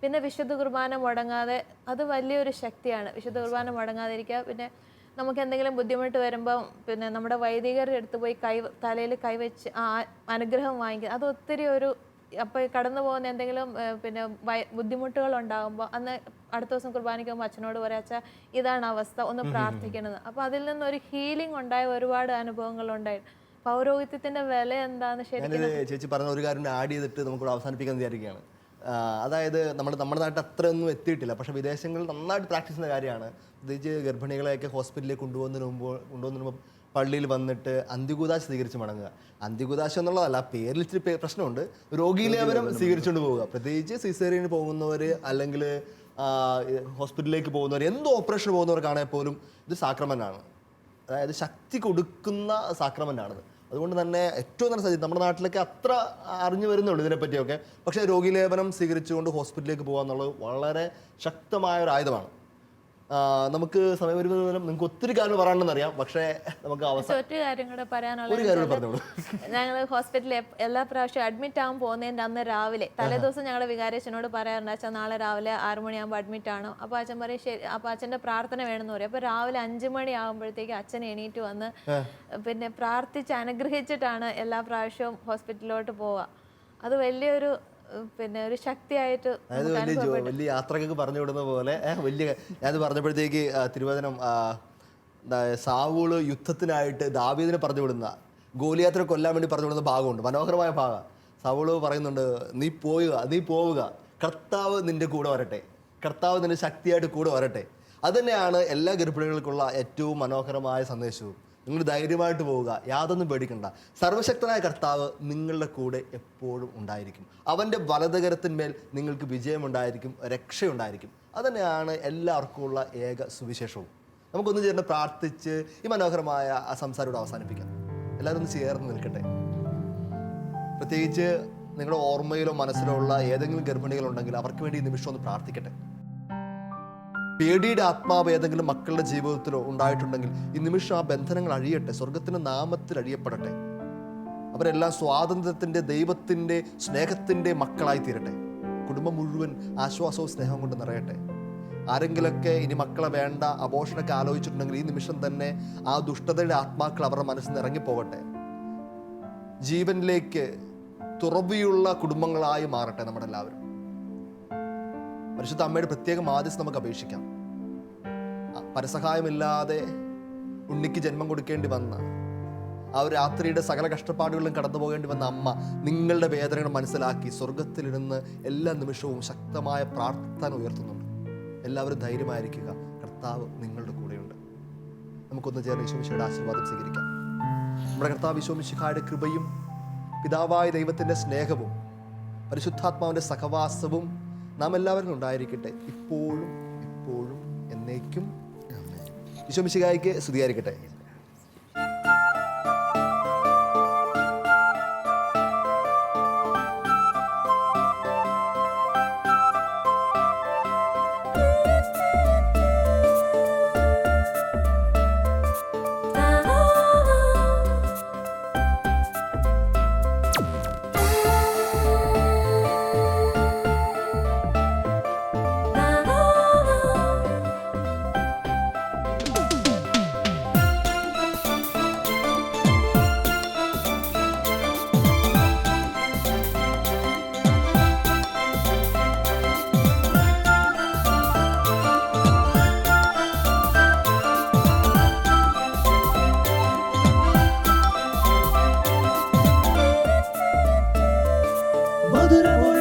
പിന്നെ വിശുദ്ധ കുർബാന മുടങ്ങാതെ, അത് വലിയൊരു ശക്തിയാണ്. വിശുദ്ധ കുർബാന മുടങ്ങാതിരിക്കുക. പിന്നെ നമുക്ക് എന്തെങ്കിലും ബുദ്ധിമുട്ട് വരുമ്പോൾ പിന്നെ നമ്മുടെ വൈദികരുടെ അടുത്ത് പോയി തലയിൽ കൈവച്ച് അനുഗ്രഹം വാങ്ങിക്കുക. അത് ഒത്തിരി ഒരു അപ്പോൾ കടന്നു പോകുന്ന എന്തെങ്കിലും പിന്നെ ബുദ്ധിമുട്ടുകൾ ഉണ്ടാകുമ്പോൾ അന്ന് അടുത്ത ദിവസം കുർബാനയ്ക്ക് പോകുമ്പോൾ അച്ഛനോട് പറയാച്ചാൽ ഇതാണ് അവസ്ഥ, ഒന്ന് പ്രാർത്ഥിക്കണത്. അപ്പോൾ അതിൽ നിന്നൊരു ഹീലിംഗ് ഉണ്ടായ ഒരുപാട് അനുഭവങ്ങൾ ഉണ്ടായി. പൗരോഹിത്യത്തിന്റെ വില എന്താന്ന് ശരിക്കും ചേച്ചി പറഞ്ഞ ഒരു കാര്യം ആഡ് ചെയ്തിട്ട് നമുക്ക് അവസാനിപ്പിക്കാൻ വിചാരിക്കുകയാണ്. അതായത് നമ്മുടെ നാട്ടിൽ അത്രയൊന്നും എത്തിയിട്ടില്ല, പക്ഷേ വിദേശങ്ങളിൽ നന്നായിട്ട് പ്രാക്ടീസ് ചെയ്യുന്ന കാര്യമാണ്. പ്രത്യേകിച്ച് ഗർഭിണികളെയൊക്കെ ഹോസ്പിറ്റലിലേക്ക് കൊണ്ടുപോകുന്നതിന് മുമ്പ് പള്ളിയിൽ വന്നിട്ട് അന്ത്യകൂദാശ സ്വീകരിച്ച് മടങ്ങുക. അന്ത്യകൂദാശ എന്നുള്ളതല്ല, പേരിൽ ഇച്ചിരി പ്രശ്നമുണ്ട്. രോഗീലേപനം സ്വീകരിച്ചുകൊണ്ട് പോവുക. പ്രത്യേകിച്ച് സിസേറിയന് പോകുന്നവർ അല്ലെങ്കിൽ ഹോസ്പിറ്റലിലേക്ക് പോകുന്നവർ, എന്ത് ഓപ്പറേഷൻ പോകുന്നവർക്കാണെങ്കിൽ പോലും ഇത് സാക്രമെൻ്റാണ്. അതായത് ശക്തി കൊടുക്കുന്ന സാക്രമെൻ്റാണിത്. അതുകൊണ്ട് തന്നെ ഏറ്റവും നല്ല സാധ്യത നമ്മുടെ നാട്ടിലൊക്കെ അത്ര അറിഞ്ഞു വരുന്നുള്ളൂ ഇതിനെപ്പറ്റിയൊക്കെ. പക്ഷേ രോഗീലേപനം സ്വീകരിച്ചുകൊണ്ട് ഹോസ്പിറ്റലിലേക്ക് പോകുക എന്നുള്ളത് വളരെ ശക്തമായ ഒരു ആയുധമാണ്. നമുക്ക് സമയപരിമിതി മൂലം നിങ്ങൾക്ക് ഒത്തിരി കാര്യങ്ങൾ പറയാനുണ്ടെന്നറിയാം, പക്ഷേ നമുക്ക് ഒറ്റ കാര്യം കൂടെ പറയാനുള്ളത്, ഞങ്ങൾ ഹോസ്പിറ്റലിൽ എല്ലാ പ്രാവശ്യവും അഡ്മിറ്റ് ആകാൻ പോകുന്നതിൻ്റെ അന്ന് രാവിലെ തലേദിവസം ഞങ്ങളുടെ വികാരിയച്ഛനോട് പറയാറുണ്ട്, അച്ഛൻ നാളെ രാവിലെ 6 മണിയാകുമ്പോൾ അഡ്മിറ്റ് ആണോ? അപ്പോൾ അച്ഛൻ പറയും ശരി. അപ്പോൾ അച്ഛൻ്റെ പ്രാർത്ഥന വേണമെന്ന് പറയും. അപ്പോൾ രാവിലെ 5 മണി ആകുമ്പോഴത്തേക്ക് അച്ഛൻ എണീറ്റ് വന്ന് പിന്നെ പ്രാർത്ഥിച്ച് അനുഗ്രഹിച്ചിട്ടാണ് എല്ലാ പ്രാവശ്യവും ഹോസ്പിറ്റലിലോട്ട് പോവുക. അത് വലിയൊരു പിന്നെ ഒരു ശക്തിയായിട്ട്, വലിയ യാത്രക്കൊക്കെ പറഞ്ഞു വിടുന്ന പോലെ വലിയ. ഞാൻ പറഞ്ഞപ്പോഴത്തേക്ക് തിരുവചനം സാവൂള് യുദ്ധത്തിനായിട്ട് ദാവീദിനെ പറഞ്ഞു വിടുന്ന, ഗോലിയാത്തിനെ കൊല്ലാൻ വേണ്ടി പറഞ്ഞു വിടുന്ന ഭാഗമുണ്ട്, മനോഹരമായ ഭാഗം. സാവൂള് പറയുന്നുണ്ട്, നീ പോവുക, കർത്താവ് നിന്റെ കൂടെ വരട്ടെ, കർത്താവ് നിന്റെ ശക്തിയായിട്ട് കൂടെ വരട്ടെ. അത് തന്നെയാണ് എല്ലാ ഗർഭിണികൾക്കുള്ള ഏറ്റവും മനോഹരമായ സന്ദേശവും. നിങ്ങൾ ധൈര്യമായിട്ട് പോവുക, യാതൊന്നും പേടിക്കണ്ട. സർവശക്തനായ കർത്താവ് നിങ്ങളുടെ കൂടെ എപ്പോഴും ഉണ്ടായിരിക്കും. അവൻ്റെ വലതുകരത്തിന്മേൽ നിങ്ങൾക്ക് വിജയമുണ്ടായിരിക്കും, രക്ഷയുണ്ടായിരിക്കും. അതുതന്നെയാണ് എല്ലാവർക്കും ഉള്ള ഏക സുവിശേഷവും. നമുക്കൊന്ന് ചേർന്ന് പ്രാർത്ഥിച്ച് ഈ മനോഹരമായ ആ സംസാരം അവസാനിപ്പിക്കാം. എല്ലാവരും ഒന്ന് ചേർന്ന് നിൽക്കട്ടെ. പ്രത്യേകിച്ച് നിങ്ങളുടെ ഓർമ്മയിലോ മനസ്സിലോ ഉള്ള ഏതെങ്കിലും ഗർഭിണികളുണ്ടെങ്കിൽ അവർക്ക് വേണ്ടി ഈ നിമിഷം ഒന്ന് പ്രാർത്ഥിക്കട്ടെ. പേടിയുടെ ആത്മാവ് ഏതെങ്കിലും മക്കളുടെ ജീവിതത്തിലോ ഉണ്ടായിട്ടുണ്ടെങ്കിൽ ഈ നിമിഷം ആ ബന്ധനങ്ങൾ അഴിയട്ടെ, സ്വർഗത്തിൻ്റെ നാമത്തിൽ അഴിയപ്പെടട്ടെ. അവരെല്ലാം സ്വാതന്ത്ര്യത്തിൻ്റെ, ദൈവത്തിൻ്റെ സ്നേഹത്തിൻ്റെ മക്കളായി തീരട്ടെ. കുടുംബം മുഴുവൻ ആശ്വാസവും സ്നേഹവും കൊണ്ട് നിറയട്ടെ. ആരെങ്കിലൊക്കെ ഇനി മക്കളെ വേണ്ട, അബോഷനൊക്കെ ആലോചിച്ചിട്ടുണ്ടെങ്കിൽ ഈ നിമിഷം തന്നെ ആ ദുഷ്ടതയുടെ ആത്മാക്കൾ അവരുടെ മനസ്സിൽ നിന്ന് ഇറങ്ങിപ്പോകട്ടെ. ജീവനിലേക്ക് തുറവിയുള്ള കുടുംബങ്ങളായി മാറട്ടെ നമ്മളെല്ലാവരും. പരിശുദ്ധ അമ്മയുടെ പ്രത്യേക മാധ്യസ്ഥം നമുക്ക് അപേക്ഷിക്കാം. പരസഹായമില്ലാതെ ഉണ്ണിക്ക് ജന്മം കൊടുക്കേണ്ടി വന്ന, ആ ഒരു രാത്രിയുടെ സകല കഷ്ടപ്പാടുകളിലും കടന്നു പോകേണ്ടി വന്ന അമ്മ നിങ്ങളുടെ വേദനകൾ മനസ്സിലാക്കി സ്വർഗത്തിലിരുന്ന് എല്ലാ നിമിഷവും ശക്തമായ പ്രാർത്ഥന ഉയർത്തുന്നുണ്ട്. എല്ലാവരും ധൈര്യമായിരിക്കുക, കർത്താവ് നിങ്ങളുടെ കൂടെയുണ്ട്. നമുക്കൊന്ന് ചേർന്ന് ഈശോമിശിഹായുടെ ആശീർവാദം സ്വീകരിക്കാം. നമ്മുടെ കർത്താവ് ഈശോമിശിഹായുടെ കൃപയും പിതാവായ ദൈവത്തിൻ്റെ സ്നേഹവും പരിശുദ്ധാത്മാവിൻ്റെ സഹവാസവും നാം എല്ലാവരും ഉണ്ടായിരിക്കട്ടെ, ഇപ്പോഴും ഇപ്പോഴും എന്നേക്കും. ഈശോമിശിഹായ്ക്ക് സ്തുതിയായിരിക്കട്ടെ. മധുരമൊഴി